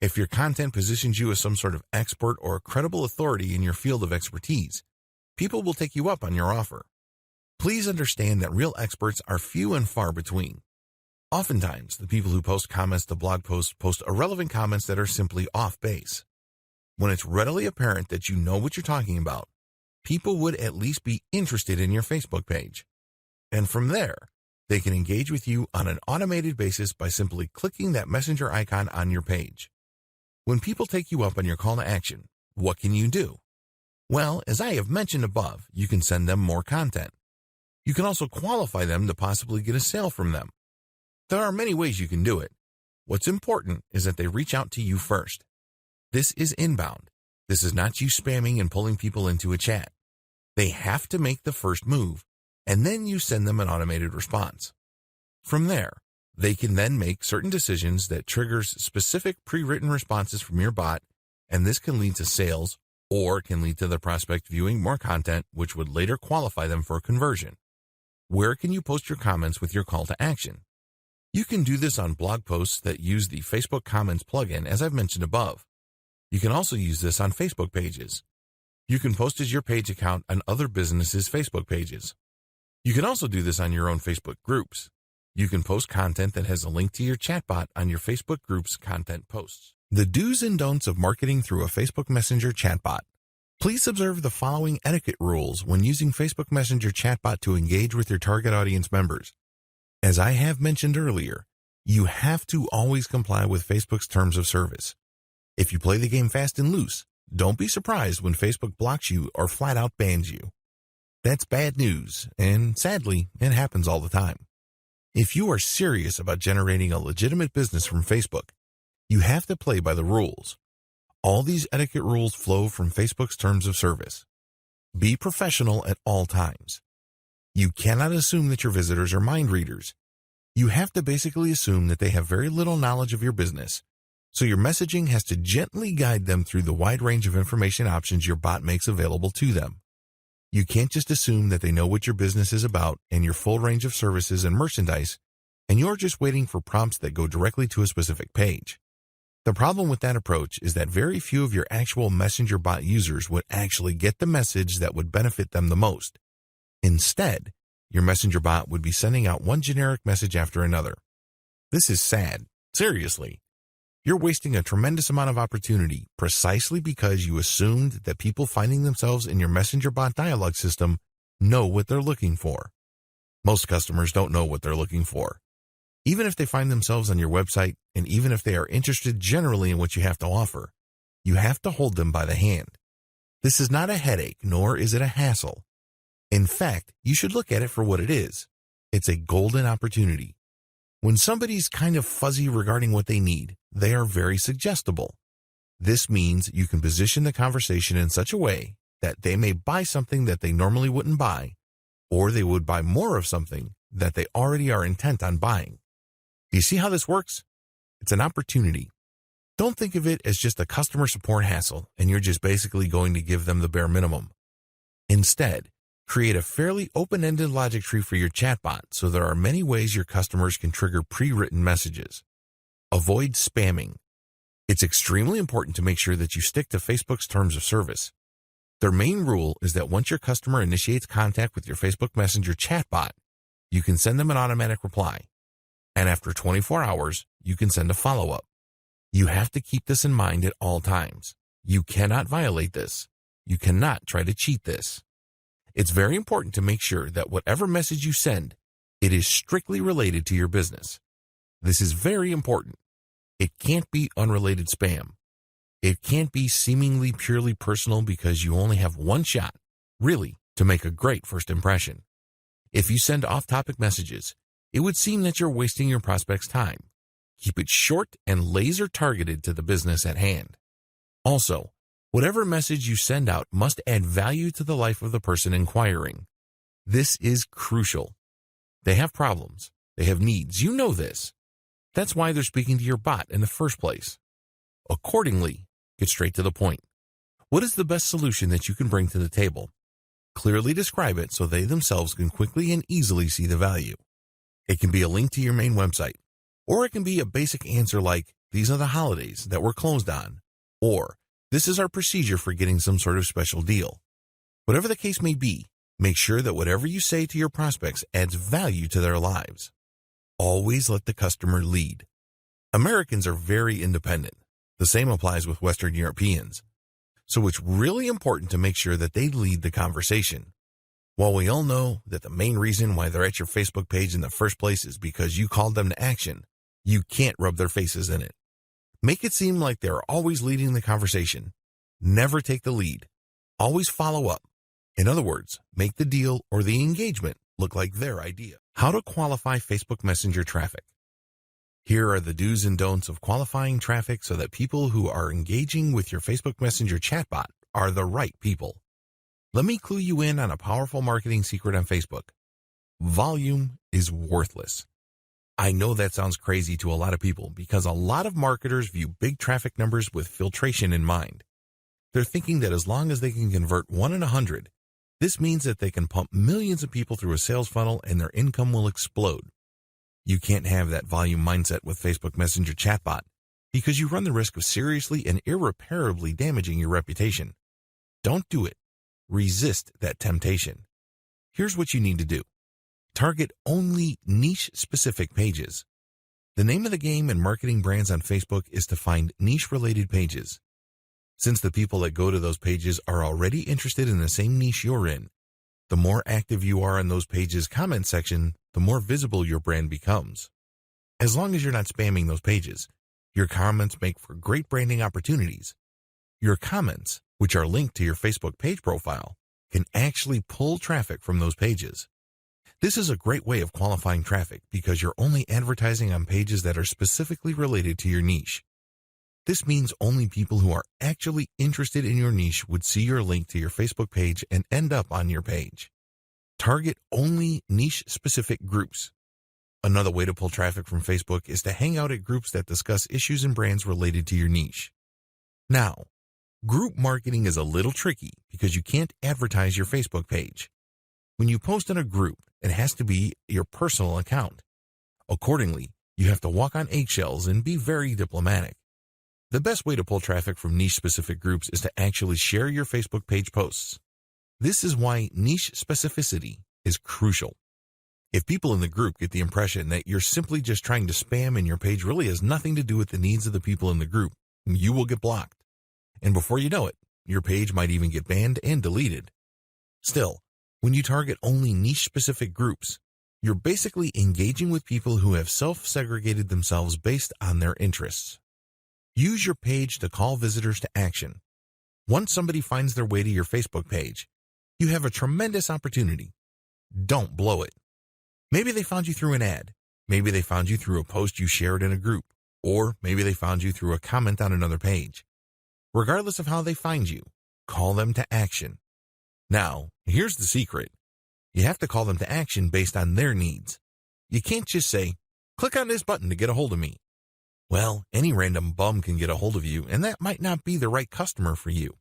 If your content positions you as some sort of expert or a credible authority in your field of expertise, people will take you up on your offer. Please understand that real experts are few and far between. Oftentimes, the people who post comments to blog posts post irrelevant comments that are simply off base. When it's readily apparent that you know what you're talking about, people would at least be interested in your Facebook page. And from there, they can engage with you on an automated basis by simply clicking that messenger icon on your page. When people take you up on your call to action, what can you do? Well, as I have mentioned above, you can send them more content. You can also qualify them to possibly get a sale from them. There are many ways you can do it. What's important is that they reach out to you first. This is inbound. This is not you spamming and pulling people into a chat. They have to make the first move, and then you send them an automated response. From there, they can then make certain decisions that triggers specific pre-written responses from your bot, and this can lead to sales or can lead to the prospect viewing more content, which would later qualify them for a conversion. Where can you post your comments with your call to action? You can do this on blog posts that use the Facebook Comments plugin, as I've mentioned above. You can also use this on Facebook pages. You can post as your page account on other businesses' Facebook pages. You can also do this on your own Facebook groups. You can post content that has a link to your chatbot on your Facebook group's content posts. The do's and don'ts of marketing through a Facebook Messenger chatbot. Please observe the following etiquette rules when using Facebook Messenger chatbot to engage with your target audience members. As I have mentioned earlier, you have to always comply with Facebook's terms of service. If you play the game fast and loose, don't be surprised when Facebook blocks you or flat out bans you. That's bad news, and sadly, it happens all the time. If you are serious about generating a legitimate business from Facebook, you have to play by the rules. All these etiquette rules flow from Facebook's terms of service. Be professional at all times. You cannot assume that your visitors are mind readers. You have to basically assume that they have very little knowledge of your business, so your messaging has to gently guide them through the wide range of information options your bot makes available to them. You can't just assume that they know what your business is about and your full range of services and merchandise, and you're just waiting for prompts that go directly to a specific page. The problem with that approach is that very few of your actual Messenger bot users would actually get the message that would benefit them the most. Instead, your Messenger bot would be sending out one generic message after another. This is sad. Seriously. You're wasting a tremendous amount of opportunity precisely because you assumed that people finding themselves in your Messenger bot dialogue system know what they're looking for. Most customers don't know what they're looking for. Even if they find themselves on your website, and even if they are interested generally in what you have to offer, you have to hold them by the hand. This is not a headache, nor is it a hassle. In fact, you should look at it for what it is. It's a golden opportunity. When somebody's kind of fuzzy regarding what they need, they are very suggestible. This means you can position the conversation in such a way that they may buy something that they normally wouldn't buy, or they would buy more of something that they already are intent on buying. Do you see how this works? It's an opportunity. Don't think of it as just a customer support hassle and you're just basically going to give them the bare minimum. Instead, create a fairly open-ended logic tree for your chatbot so there are many ways your customers can trigger pre-written messages. Avoid spamming. It's extremely important to make sure that you stick to Facebook's terms of service. Their main rule is that once your customer initiates contact with your Facebook Messenger chatbot, you can send them an automatic reply. And after 24 hours, you can send a follow-up. You have to keep this in mind at all times. You cannot violate this. You cannot try to cheat this. It's very important to make sure that whatever message you send, it is strictly related to your business. This is very important. It can't be unrelated spam. It can't be seemingly purely personal because you only have one shot, really, to make a great first impression. If you send off-topic messages, it would seem that you're wasting your prospect's time. Keep it short and laser-targeted to the business at hand. Also, whatever message you send out must add value to the life of the person inquiring. This is crucial. They have problems. They have needs. You know this. That's why they're speaking to your bot in the first place. Accordingly, get straight to the point. What is the best solution that you can bring to the table? Clearly describe it so they themselves can quickly and easily see the value. It can be a link to your main website, or it can be a basic answer like, "These are the holidays that we're closed on," or "This is our procedure for getting some sort of special deal." Whatever the case may be, make sure that whatever you say to your prospects adds value to their lives. Always let the customer lead. Americans are very independent. The same applies with Western Europeans. So it's really important to make sure that they lead the conversation. While we all know that the main reason why they're at your Facebook page in the first place is because you called them to action, you can't rub their faces in it. Make it seem like they're always leading the conversation. Never take the lead. Always follow up. In other words, make the deal or the engagement look like their idea. How to qualify Facebook Messenger traffic. Here are the do's and don'ts of qualifying traffic so that people who are engaging with your Facebook Messenger chatbot are the right people. Let me clue you in on a powerful marketing secret on Facebook. Volume is worthless. I know that sounds crazy to a lot of people because a lot of marketers view big traffic numbers with filtration in mind. They're thinking that as long as they can convert 1 in 100, this means that they can pump millions of people through a sales funnel and their income will explode. You can't have that volume mindset with Facebook Messenger chatbot because you run the risk of seriously and irreparably damaging your reputation. Don't do it. Resist that temptation. Here's what you need to do. Target only niche-specific pages. The name of the game in marketing brands on Facebook is to find niche-related pages. Since the people that go to those pages are already interested in the same niche you're in, the more active you are in those pages' comment section, the more visible your brand becomes. As long as you're not spamming those pages, your comments make for great branding opportunities. Your comments, which are linked to your Facebook page profile, can actually pull traffic from those pages. This is a great way of qualifying traffic because you're only advertising on pages that are specifically related to your niche. This means only people who are actually interested in your niche would see your link to your Facebook page and end up on your page. Target only niche-specific groups. Another way to pull traffic from Facebook is to hang out at groups that discuss issues and brands related to your niche. Now, group marketing is a little tricky because you can't advertise your Facebook page. When you post in a group, it has to be your personal account. Accordingly, you have to walk on eggshells and be very diplomatic. The best way to pull traffic from niche-specific groups is to actually share your Facebook page posts. This is why niche specificity is crucial. If people in the group get the impression that you're simply just trying to spam and your page really has nothing to do with the needs of the people in the group, you will get blocked. And before you know it, your page might even get banned and deleted. Still, when you target only niche-specific groups, you're basically engaging with people who have self-segregated themselves based on their interests. Use your page to call visitors to action. Once somebody finds their way to your Facebook page, you have a tremendous opportunity. Don't blow it. Maybe they found you through an ad. Maybe they found you through a post you shared in a group. Or maybe they found you through a comment on another page. Regardless of how they find you, call them to action. Now, here's the secret. You have to call them to action based on their needs. You can't just say, click on this button to get a hold of me. Well, any random bum can get a hold of you, and that might not be the right customer for you.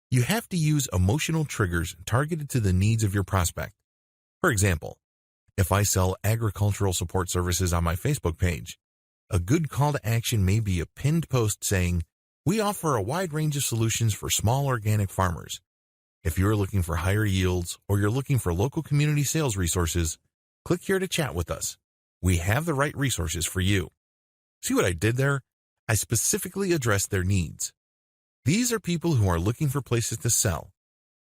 You have to use emotional triggers targeted to the needs of your prospect. For example, if I sell agricultural support services on my Facebook page, a good call to action may be a pinned post saying, we offer a wide range of solutions for small organic farmers. If you're looking for higher yields or you're looking for local community sales resources, click here to chat with us. We have the right resources for you. See what I did there? I specifically addressed their needs. These are people who are looking for places to sell.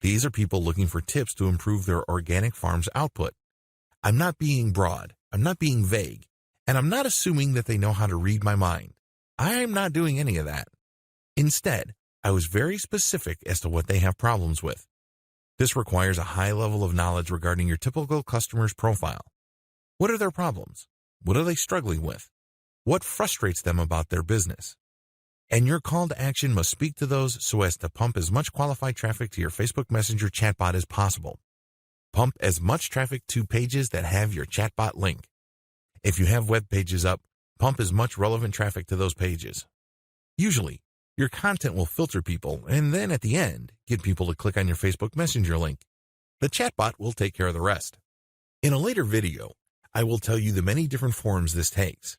These are people looking for tips to improve their organic farm's output. I'm not being broad, I'm not being vague, and I'm not assuming that they know how to read my mind. I am not doing any of that. Instead, I was very specific as to what they have problems with. This requires a high level of knowledge regarding your typical customer's profile. What are their problems? What are they struggling with? What frustrates them about their business? And your call to action must speak to those so as to pump as much qualified traffic to your Facebook Messenger chatbot as possible. Pump as much traffic to pages that have your chatbot link. If you have web pages up, pump as much relevant traffic to those pages. Usually, your content will filter people and then at the end, get people to click on your Facebook Messenger link. The chatbot will take care of the rest. In a later video, I will tell you the many different forms this takes.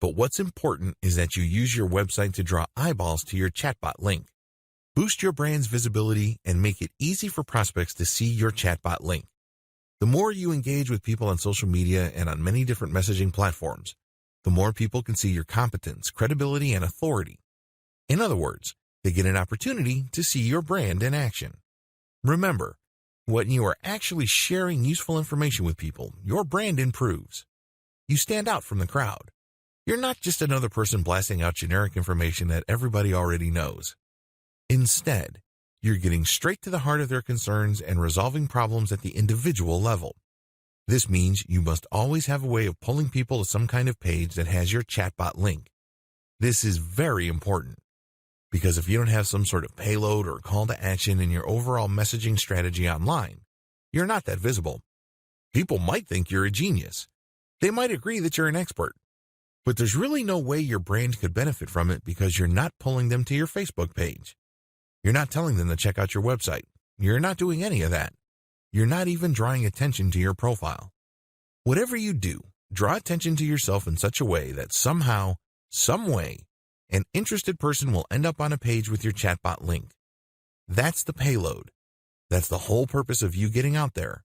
But what's important is that you use your website to draw eyeballs to your chatbot link. Boost your brand's visibility and make it easy for prospects to see your chatbot link. The more you engage with people on social media and on many different messaging platforms, the more people can see your competence, credibility, and authority. In other words, they get an opportunity to see your brand in action. Remember, when you are actually sharing useful information with people, your brand improves. You stand out from the crowd. You're not just another person blasting out generic information that everybody already knows. Instead, you're getting straight to the heart of their concerns and resolving problems at the individual level. This means you must always have a way of pulling people to some kind of page that has your chatbot link. This is very important because if you don't have some sort of payload or call to action in your overall messaging strategy online, you're not that visible. People might think you're a genius. They might agree that you're an expert. But there's really no way your brand could benefit from it because you're not pulling them to your Facebook page. You're not telling them to check out your website. You're not doing any of that. You're not even drawing attention to your profile. Whatever you do, draw attention to yourself in such a way that somehow, some way, an interested person will end up on a page with your chatbot link. That's the payload. That's the whole purpose of you getting out there,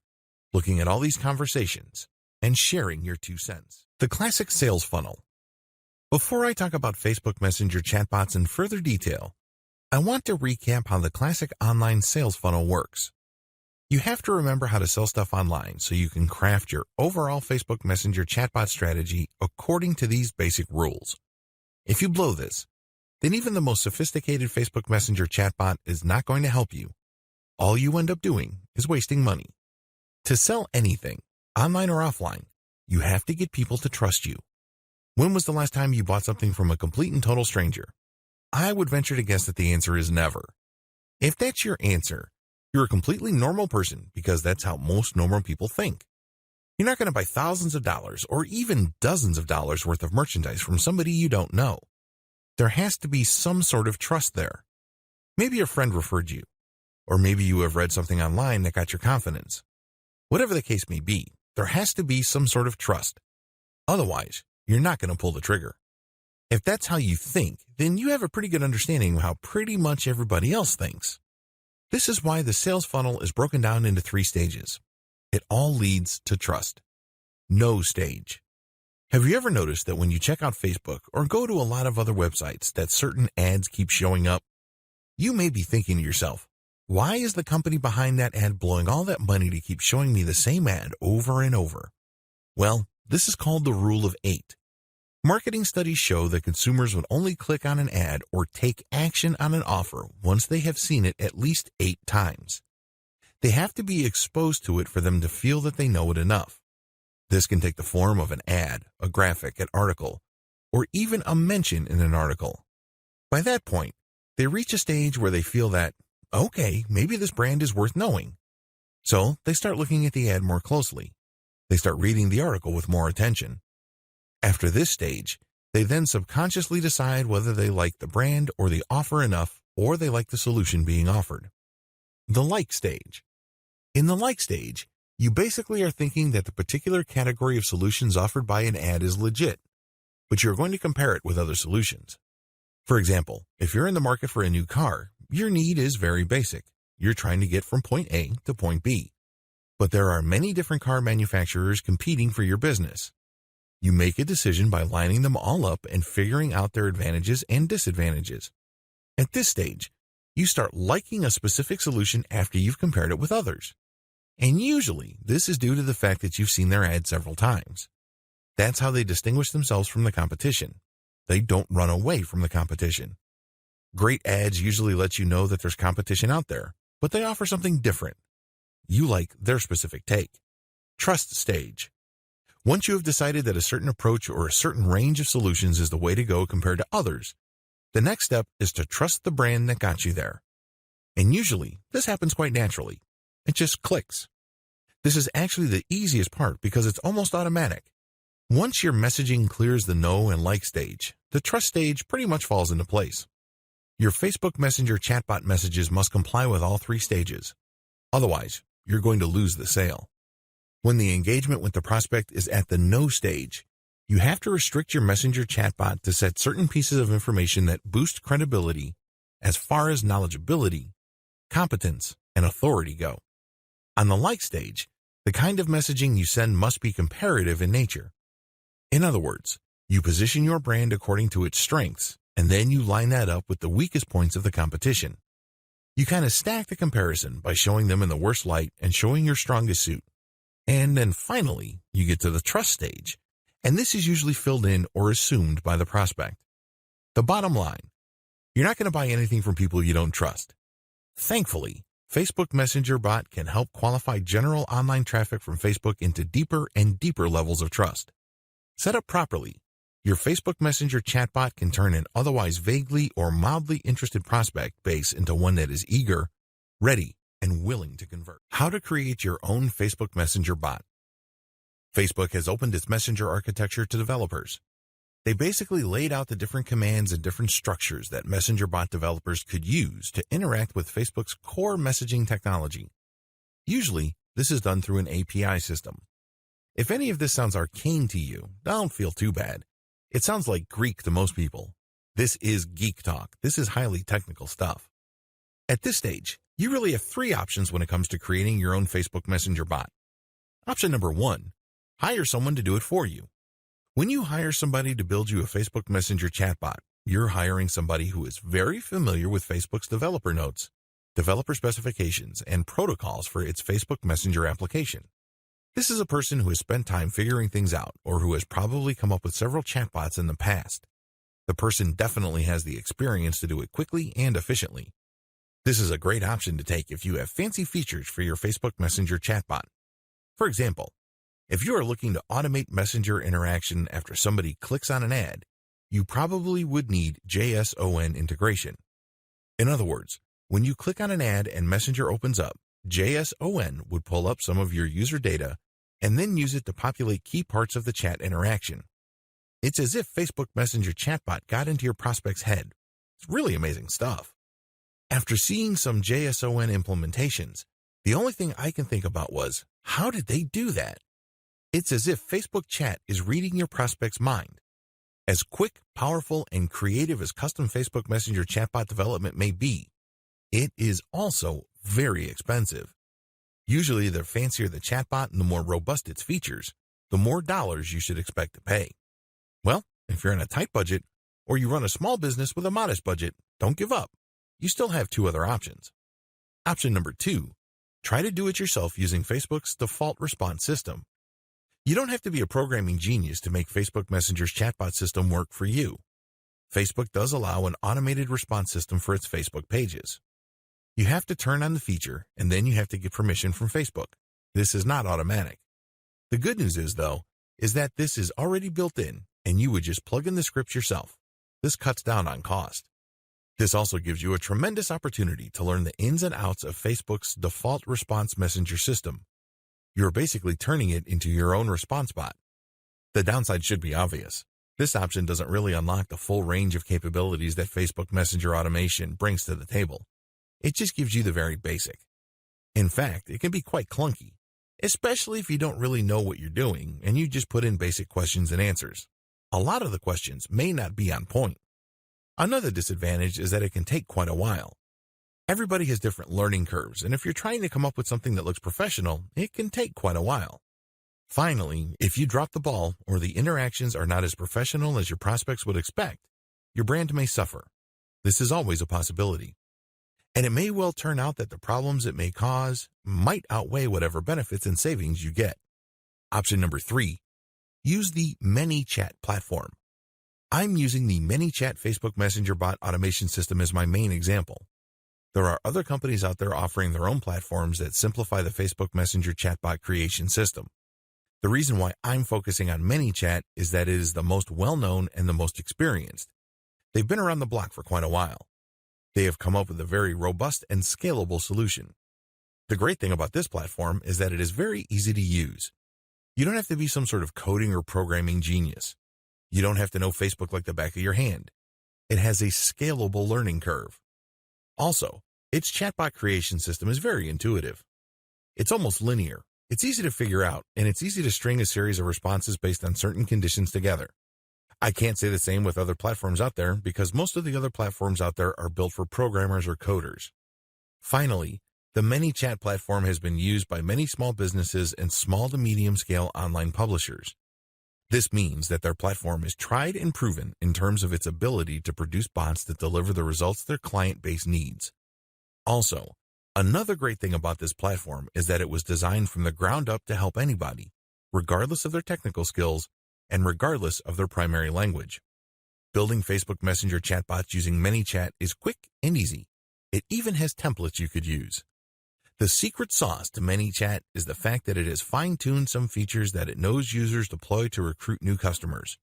looking at all these conversations, and sharing your 2 cents. The classic sales funnel. Before I talk about Facebook Messenger chatbots in further detail, I want to recap how the classic online sales funnel works. You have to remember how to sell stuff online so you can craft your overall Facebook Messenger chatbot strategy according to these basic rules. If you blow this, then even the most sophisticated Facebook Messenger chatbot is not going to help you. All you end up doing is wasting money. To sell anything, online or offline, you have to get people to trust you. When was the last time you bought something from a complete and total stranger? I would venture to guess that the answer is never. If that's your answer, you're a completely normal person because that's how most normal people think. You're not going to buy thousands of dollars or even dozens of dollars worth of merchandise from somebody you don't know. There has to be some sort of trust there. Maybe a friend referred you, or maybe you have read something online that got your confidence. Whatever the case may be, there has to be some sort of trust. Otherwise, you're not going to pull the trigger. If that's how you think, then you have a pretty good understanding of how pretty much everybody else thinks. This is why the sales funnel is broken down into 3 stages. It all leads to trust. No stage. Have you ever noticed that when you check out Facebook or go to a lot of other websites that certain ads keep showing up? You may be thinking to yourself, why is the company behind that ad blowing all that money to keep showing me the same ad over and over? Well, this is called the Rule of 8. Marketing studies show that consumers would only click on an ad or take action on an offer once they have seen it at least 8 times. They have to be exposed to it for them to feel that they know it enough. This can take the form of an ad, a graphic, an article, or even a mention in an article. By that point, they reach a stage where they feel that, okay, maybe this brand is worth knowing. So they start looking at the ad more closely. They start reading the article with more attention. After this stage, they then subconsciously decide whether they like the brand or the offer enough, or they like the solution being offered. The like stage. In the like stage, you basically are thinking that the particular category of solutions offered by an ad is legit, but you're going to compare it with other solutions. For example, if you're in the market for a new car, your need is very basic. You're trying to get from point A to point B. But there are many different car manufacturers competing for your business. You make a decision by lining them all up and figuring out their advantages and disadvantages. At this stage, you start liking a specific solution after you've compared it with others. And usually, this is due to the fact that you've seen their ad several times. That's how they distinguish themselves from the competition. They don't run away from the competition. Great ads usually let you know that there's competition out there, but they offer something different. You like their specific take. Trust stage. Once you have decided that a certain approach or a certain range of solutions is the way to go compared to others, the next step is to trust the brand that got you there. And usually, this happens quite naturally. It just clicks. This is actually the easiest part because it's almost automatic. Once your messaging clears the know and like stage, the trust stage pretty much falls into place. Your Facebook Messenger chatbot messages must comply with all 3 stages. Otherwise, you're going to lose the sale. When the engagement with the prospect is at the no stage, you have to restrict your Messenger chatbot to set certain pieces of information that boost credibility as far as knowledgeability, competence, and authority go. On the like stage, the kind of messaging you send must be comparative in nature. In other words, you position your brand according to its strengths, and then you line that up with the weakest points of the competition. You kind of stack the comparison by showing them in the worst light and showing your strongest suit. And then finally, you get to the trust stage, and this is usually filled in or assumed by the prospect. The bottom line, you're not going to buy anything from people you don't trust. Thankfully, Facebook Messenger Bot can help qualify general online traffic from Facebook into deeper and deeper levels of trust. Set up properly, your Facebook Messenger chatbot can turn an otherwise vaguely or mildly interested prospect base into one that is eager, ready, and willing to convert. How to create your own Facebook Messenger bot. Facebook has opened its Messenger architecture to developers. They basically laid out the different commands and different structures that Messenger bot developers could use to interact with Facebook's core messaging technology. Usually, this is done through an API system. If any of this sounds arcane to you, don't feel too bad. It sounds like Greek to most people. This is geek talk. This is highly technical stuff. At this stage, you really have three options when it comes to creating your own Facebook Messenger bot. Option number 1, hire someone to do it for you. When you hire somebody to build you a Facebook Messenger chatbot, you're hiring somebody who is very familiar with Facebook's developer notes, developer specifications, and protocols for its Facebook Messenger application. This is a person who has spent time figuring things out or who has probably come up with several chatbots in the past. The person definitely has the experience to do it quickly and efficiently. This is a great option to take if you have fancy features for your Facebook Messenger chatbot. For example, if you are looking to automate Messenger interaction after somebody clicks on an ad, you probably would need JSON integration. In other words, when you click on an ad and Messenger opens up, JSON would pull up some of your user data and then use it to populate key parts of the chat interaction. It's as if Facebook Messenger chatbot got into your prospect's head. It's really amazing stuff. After seeing some JSON implementations, the only thing I can think about was, how did they do that? It's as if Facebook Chat is reading your prospect's mind. As quick, powerful, and creative as custom Facebook Messenger chatbot development may be, it is also very expensive. Usually, the fancier the chatbot and the more robust its features, the more dollars you should expect to pay. Well, if you're on a tight budget, or you run a small business with a modest budget, don't give up. You still have two other options. Option number 2, try to do it yourself using Facebook's default response system. You don't have to be a programming genius to make Facebook Messenger's chatbot system work for you. Facebook does allow an automated response system for its Facebook pages. You have to turn on the feature, and then you have to get permission from Facebook. This is not automatic. The good news is, though, is that this is already built in, and you would just plug in the scripts yourself. This cuts down on cost. This also gives you a tremendous opportunity to learn the ins and outs of Facebook's default response messenger system. You're basically turning it into your own response bot. The downside should be obvious. This option doesn't really unlock the full range of capabilities that Facebook Messenger automation brings to the table. It just gives you the very basic. In fact, it can be quite clunky, especially if you don't really know what you're doing and you just put in basic questions and answers. A lot of the questions may not be on point. Another disadvantage is that it can take quite a while. Everybody has different learning curves, and if you're trying to come up with something that looks professional, it can take quite a while. Finally, if you drop the ball or the interactions are not as professional as your prospects would expect, your brand may suffer. This is always a possibility. And it may well turn out that the problems it may cause might outweigh whatever benefits and savings you get. Option number 3, use the ManyChat platform. I'm using the ManyChat Facebook Messenger bot automation system as my main example. There are other companies out there offering their own platforms that simplify the Facebook Messenger chatbot creation system. The reason why I'm focusing on ManyChat is that it is the most well-known and the most experienced. They've been around the block for quite a while. They have come up with a very robust and scalable solution. The great thing about this platform is that it is very easy to use. You don't have to be some sort of coding or programming genius. You don't have to know Facebook like the back of your hand. It has a scalable learning curve. Also, its chatbot creation system is very intuitive. It's almost linear. It's easy to figure out, and it's easy to string a series of responses based on certain conditions together. I can't say the same with other platforms out there because most of the other platforms out there are built for programmers or coders. Finally, the ManyChat platform has been used by many small businesses and small to medium scale online publishers. This means that their platform is tried and proven in terms of its ability to produce bots that deliver the results their client base needs. Also, another great thing about this platform is that it was designed from the ground up to help anybody, regardless of their technical skills and regardless of their primary language. Building Facebook Messenger chatbots using ManyChat is quick and easy. It even has templates you could use. The secret sauce to ManyChat is the fact that it has fine-tuned some features that it knows users deploy to recruit new customers.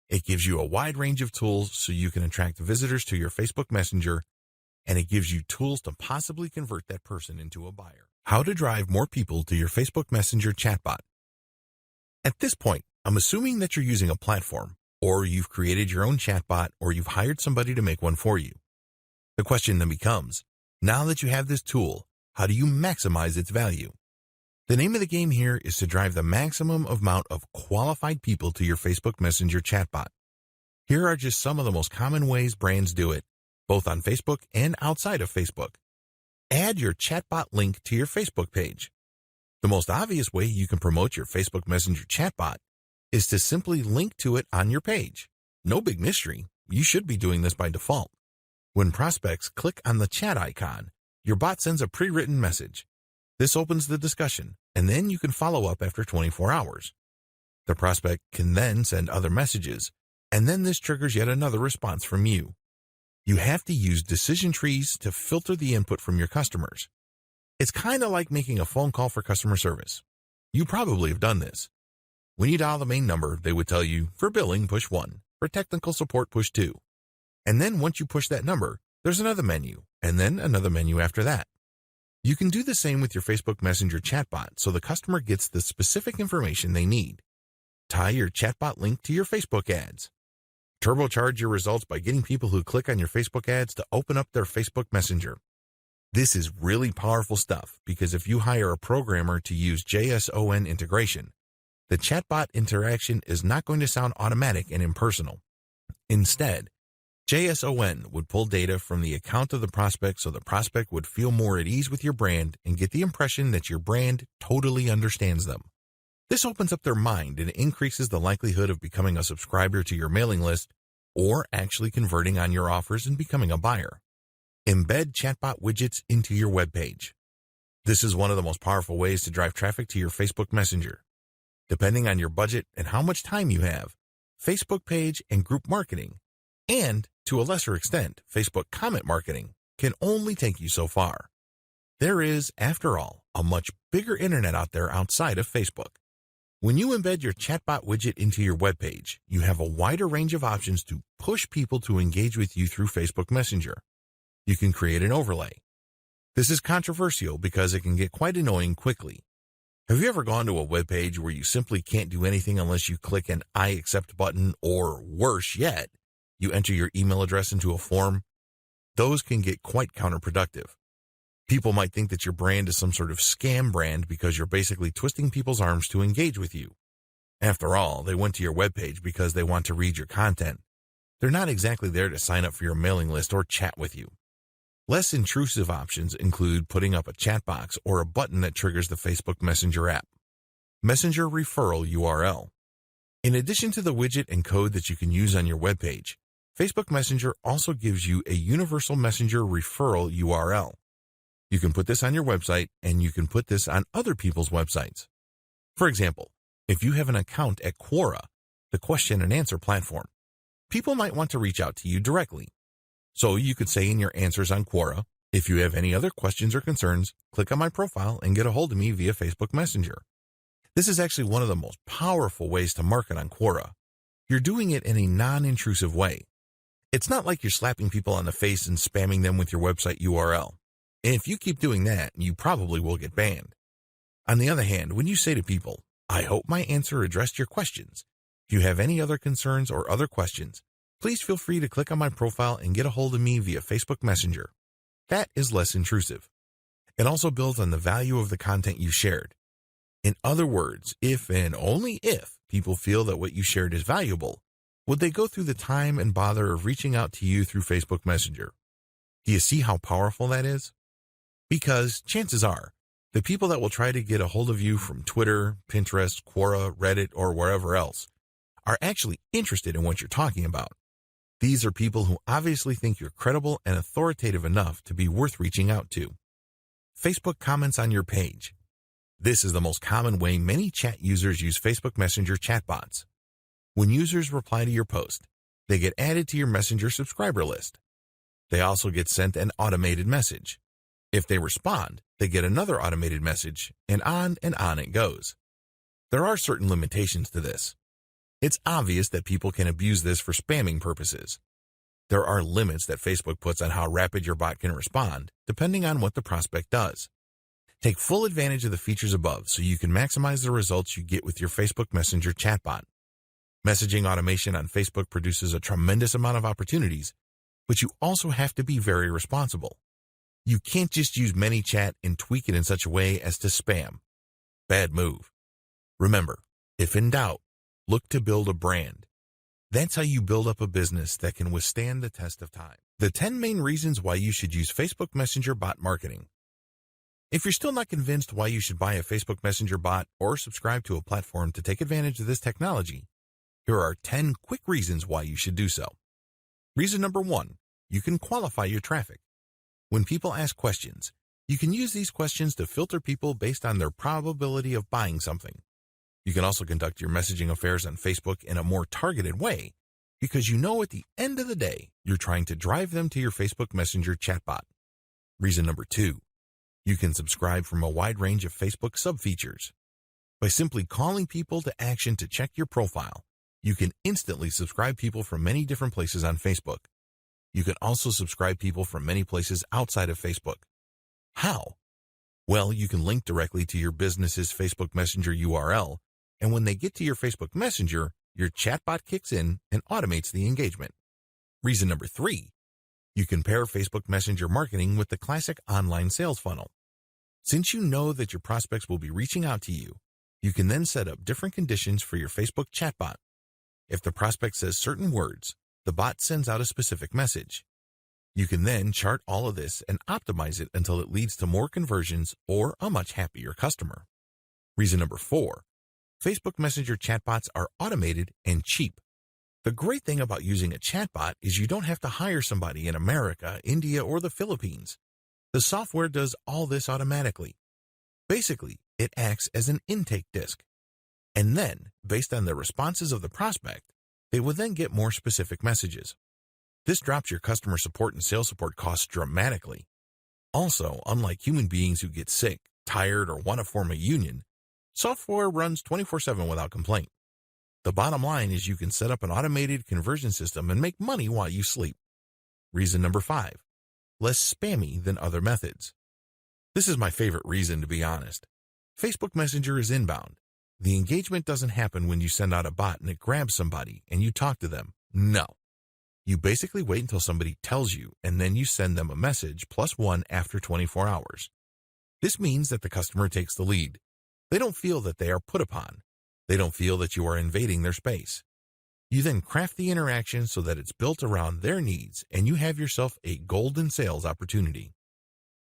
It gives you a wide range of tools so you can attract visitors to your Facebook Messenger, and it gives you tools to possibly convert that person into a buyer. How to drive more people to your Facebook Messenger chatbot. At this point, I'm assuming that you're using a platform, or you've created your own chatbot, or you've hired somebody to make one for you. The question then becomes, now that you have this tool, how do you maximize its value? The name of the game here is to drive the maximum amount of qualified people to your Facebook Messenger chatbot. Here are just some of the most common ways brands do it, both on Facebook and outside of Facebook. Add your chatbot link to your Facebook page. The most obvious way you can promote your Facebook Messenger chatbot is to simply link to it on your page. No big mystery, you should be doing this by default. When prospects click on the chat icon, your bot sends a pre-written message. This opens the discussion, and then you can follow up after 24 hours. The prospect can then send other messages, and then this triggers yet another response from you. You have to use decision trees to filter the input from your customers. It's kind of like making a phone call for customer service. You probably have done this. When you dial the main number, they would tell you, for billing, push 1, for technical support, push 2. And then once you push that number, there's another menu, and then another menu after that. You can do the same with your Facebook Messenger chatbot so the customer gets the specific information they need. Tie your chatbot link to your Facebook ads. Turbocharge your results by getting people who click on your Facebook ads to open up their Facebook Messenger. This is really powerful stuff because if you hire a programmer to use JSON integration, the chatbot interaction is not going to sound automatic and impersonal. Instead, JSON would pull data from the account of the prospect so the prospect would feel more at ease with your brand and get the impression that your brand totally understands them. This opens up their mind and increases the likelihood of becoming a subscriber to your mailing list or actually converting on your offers and becoming a buyer. Embed chatbot widgets into your web page. This is one of the most powerful ways to drive traffic to your Facebook Messenger. Depending on your budget and how much time you have, Facebook page and group marketing, and to a lesser extent, Facebook comment marketing, can only take you so far. There is, after all, a much bigger internet out there outside of Facebook. When you embed your chatbot widget into your web page, you have a wider range of options to push people to engage with you through Facebook Messenger. You can create an overlay. This is controversial because it can get quite annoying quickly. Have you ever gone to a web page where you simply can't do anything unless you click an I accept button, or worse yet, you enter your email address into a form? Those can get quite counterproductive. People might think that your brand is some sort of scam brand because you're basically twisting people's arms to engage with you. After all, they went to your webpage because they want to read your content. They're not exactly there to sign up for your mailing list or chat with you. Less intrusive options include putting up a chat box or a button that triggers the Facebook Messenger app. Messenger Referral URL. In addition to the widget and code that you can use on your webpage, Facebook Messenger also gives you a universal Messenger Referral URL. You can put this on your website, and you can put this on other people's websites. For example, if you have an account at Quora, the question and answer platform, people might want to reach out to you directly. So you could say in your answers on Quora, if you have any other questions or concerns, click on my profile and get a hold of me via Facebook Messenger. This is actually one of the most powerful ways to market on Quora. You're doing it in a non-intrusive way. It's not like you're slapping people on the face and spamming them with your website URL. And if you keep doing that, you probably will get banned. On the other hand, when you say to people, I hope my answer addressed your questions. If you have any other concerns or other questions, please feel free to click on my profile and get a hold of me via Facebook Messenger. That is less intrusive. It also builds on the value of the content you shared. In other words, if and only if people feel that what you shared is valuable, would they go through the time and bother of reaching out to you through Facebook Messenger? Do you see how powerful that is? Because chances are, the people that will try to get a hold of you from Twitter, Pinterest, Quora, Reddit, or wherever else are actually interested in what you're talking about. These are people who obviously think you're credible and authoritative enough to be worth reaching out to. Facebook comments on your page. This is the most common way many chat users use Facebook Messenger chatbots. When users reply to your post, they get added to your Messenger subscriber list. They also get sent an automated message. If they respond, they get another automated message, and on it goes. There are certain limitations to this. It's obvious that people can abuse this for spamming purposes. There are limits that Facebook puts on how rapid your bot can respond, depending on what the prospect does. Take full advantage of the features above so you can maximize the results you get with your Facebook Messenger chatbot. Messaging automation on Facebook produces a tremendous amount of opportunities, but you also have to be very responsible. You can't just use ManyChat and tweak it in such a way as to spam. Bad move. Remember, if in doubt, look to build a brand. That's how you build up a business that can withstand the test of time. The 10 main reasons why you should use Facebook Messenger bot marketing. If you're still not convinced why you should buy a Facebook Messenger bot or subscribe to a platform to take advantage of this technology, here are 10 quick reasons why you should do so. Reason number 1, you can qualify your traffic. When people ask questions, you can use these questions to filter people based on their probability of buying something. You can also conduct your messaging affairs on Facebook in a more targeted way because you know at the end of the day, you're trying to drive them to your Facebook Messenger chatbot. Reason number 2, you can subscribe from a wide range of Facebook sub-features. By simply calling people to action to check your profile, you can instantly subscribe people from many different places on Facebook. You can also subscribe people from many places outside of Facebook. How? Well, you can link directly to your business's Facebook Messenger URL, and when they get to your Facebook Messenger, your chatbot kicks in and automates the engagement. Reason number 3, you can pair Facebook Messenger marketing with the classic online sales funnel. Since you know that your prospects will be reaching out to you, you can then set up different conditions for your Facebook chatbot. If the prospect says certain words, the bot sends out a specific message. You can then chart all of this and optimize it until it leads to more conversions or a much happier customer. Reason number 4, Facebook Messenger chatbots are automated and cheap. The great thing about using a chatbot is you don't have to hire somebody in America, India, or the Philippines. The software does all this automatically. Basically, it acts as an intake disk. And then, based on the responses of the prospect, they will then get more specific messages. This drops your customer support and sales support costs dramatically. Also, unlike human beings who get sick, tired, or want to form a union, software runs 24/7 without complaint. The bottom line is you can set up an automated conversion system and make money while you sleep. Reason number 5, less spammy than other methods. This is my favorite reason, to be honest. Facebook Messenger is inbound. The engagement doesn't happen when you send out a bot and it grabs somebody and you talk to them. No. You basically wait until somebody tells you and then you send them a message +1 after 24 hours. This means that the customer takes the lead. They don't feel that they are put upon. They don't feel that you are invading their space. You then craft the interaction so that it's built around their needs and you have yourself a golden sales opportunity.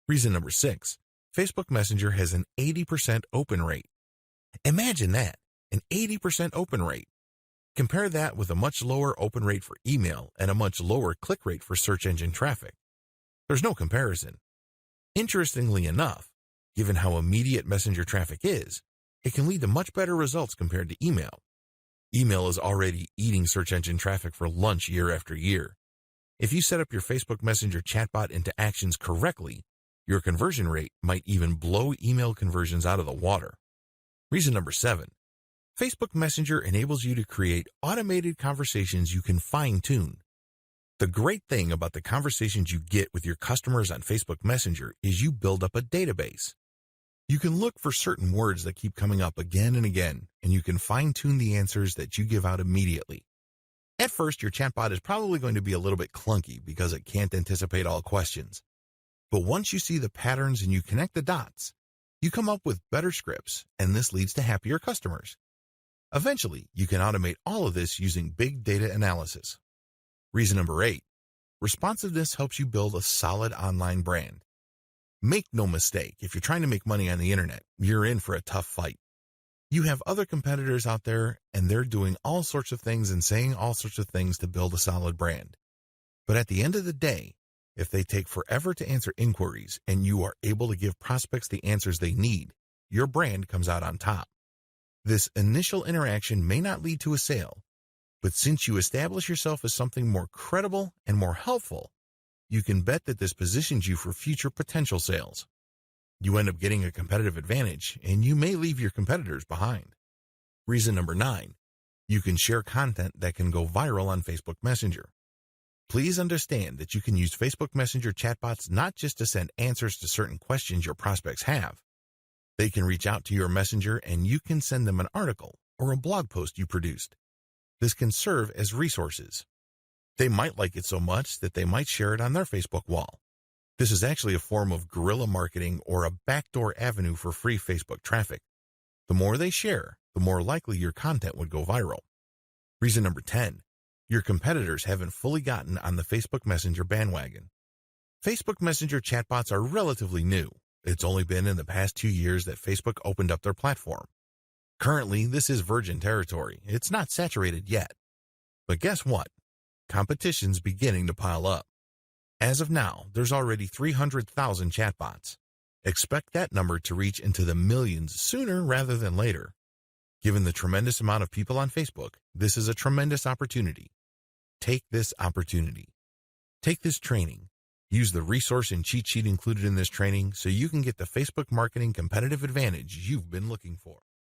Reason number 6, Facebook Messenger has an 80% open rate. Imagine that, an 80% open rate. Compare that with a much lower open rate for email and a much lower click rate for search engine traffic. There's no comparison. Interestingly enough, given how immediate Messenger traffic is, it can lead to much better results compared to email. Email is already eating search engine traffic for lunch year after year. If you set up your Facebook Messenger chatbot into actions correctly, your conversion rate might even blow email conversions out of the water. Reason number 7, Facebook Messenger enables you to create automated conversations you can fine-tune. The great thing about the conversations you get with your customers on Facebook Messenger is you build up a database. You can look for certain words that keep coming up again and again, and you can fine-tune the answers that you give out immediately. At first, your chatbot is probably going to be a little bit clunky because it can't anticipate all questions. But once you see the patterns and you connect the dots, you come up with better scripts, and this leads to happier customers. Eventually, you can automate all of this using big data analysis. Reason number 8, responsiveness helps you build a solid online brand. Make no mistake, if you're trying to make money on the internet, you're in for a tough fight. You have other competitors out there, and they're doing all sorts of things and saying all sorts of things to build a solid brand. But at the end of the day, if they take forever to answer inquiries and you are able to give prospects the answers they need, your brand comes out on top. This initial interaction may not lead to a sale, but since you establish yourself as something more credible and more helpful, you can bet that this positions you for future potential sales. You end up getting a competitive advantage, and you may leave your competitors behind. Reason number 9, you can share content that can go viral on Facebook Messenger. Please understand that you can use Facebook Messenger chatbots not just to send answers to certain questions your prospects have. They can reach out to your messenger and you can send them an article or a blog post you produced. This can serve as resources. They might like it so much that they might share it on their Facebook wall. This is actually a form of guerrilla marketing or a backdoor avenue for free Facebook traffic. The more they share, the more likely your content would go viral. Reason number 10, your competitors haven't fully gotten on the Facebook Messenger bandwagon. Facebook Messenger chatbots are relatively new. It's only been in the past 2 years that Facebook opened up their platform. Currently, this is virgin territory. It's not saturated yet. But guess what? Competition's beginning to pile up. As of now, there's already 300,000 chatbots. Expect that number to reach into the millions sooner rather than later. Given the tremendous amount of people on Facebook, this is a tremendous opportunity. Take this opportunity. Take this training. Use the resource and cheat sheet included in this training so you can get the Facebook marketing competitive advantage you've been looking for.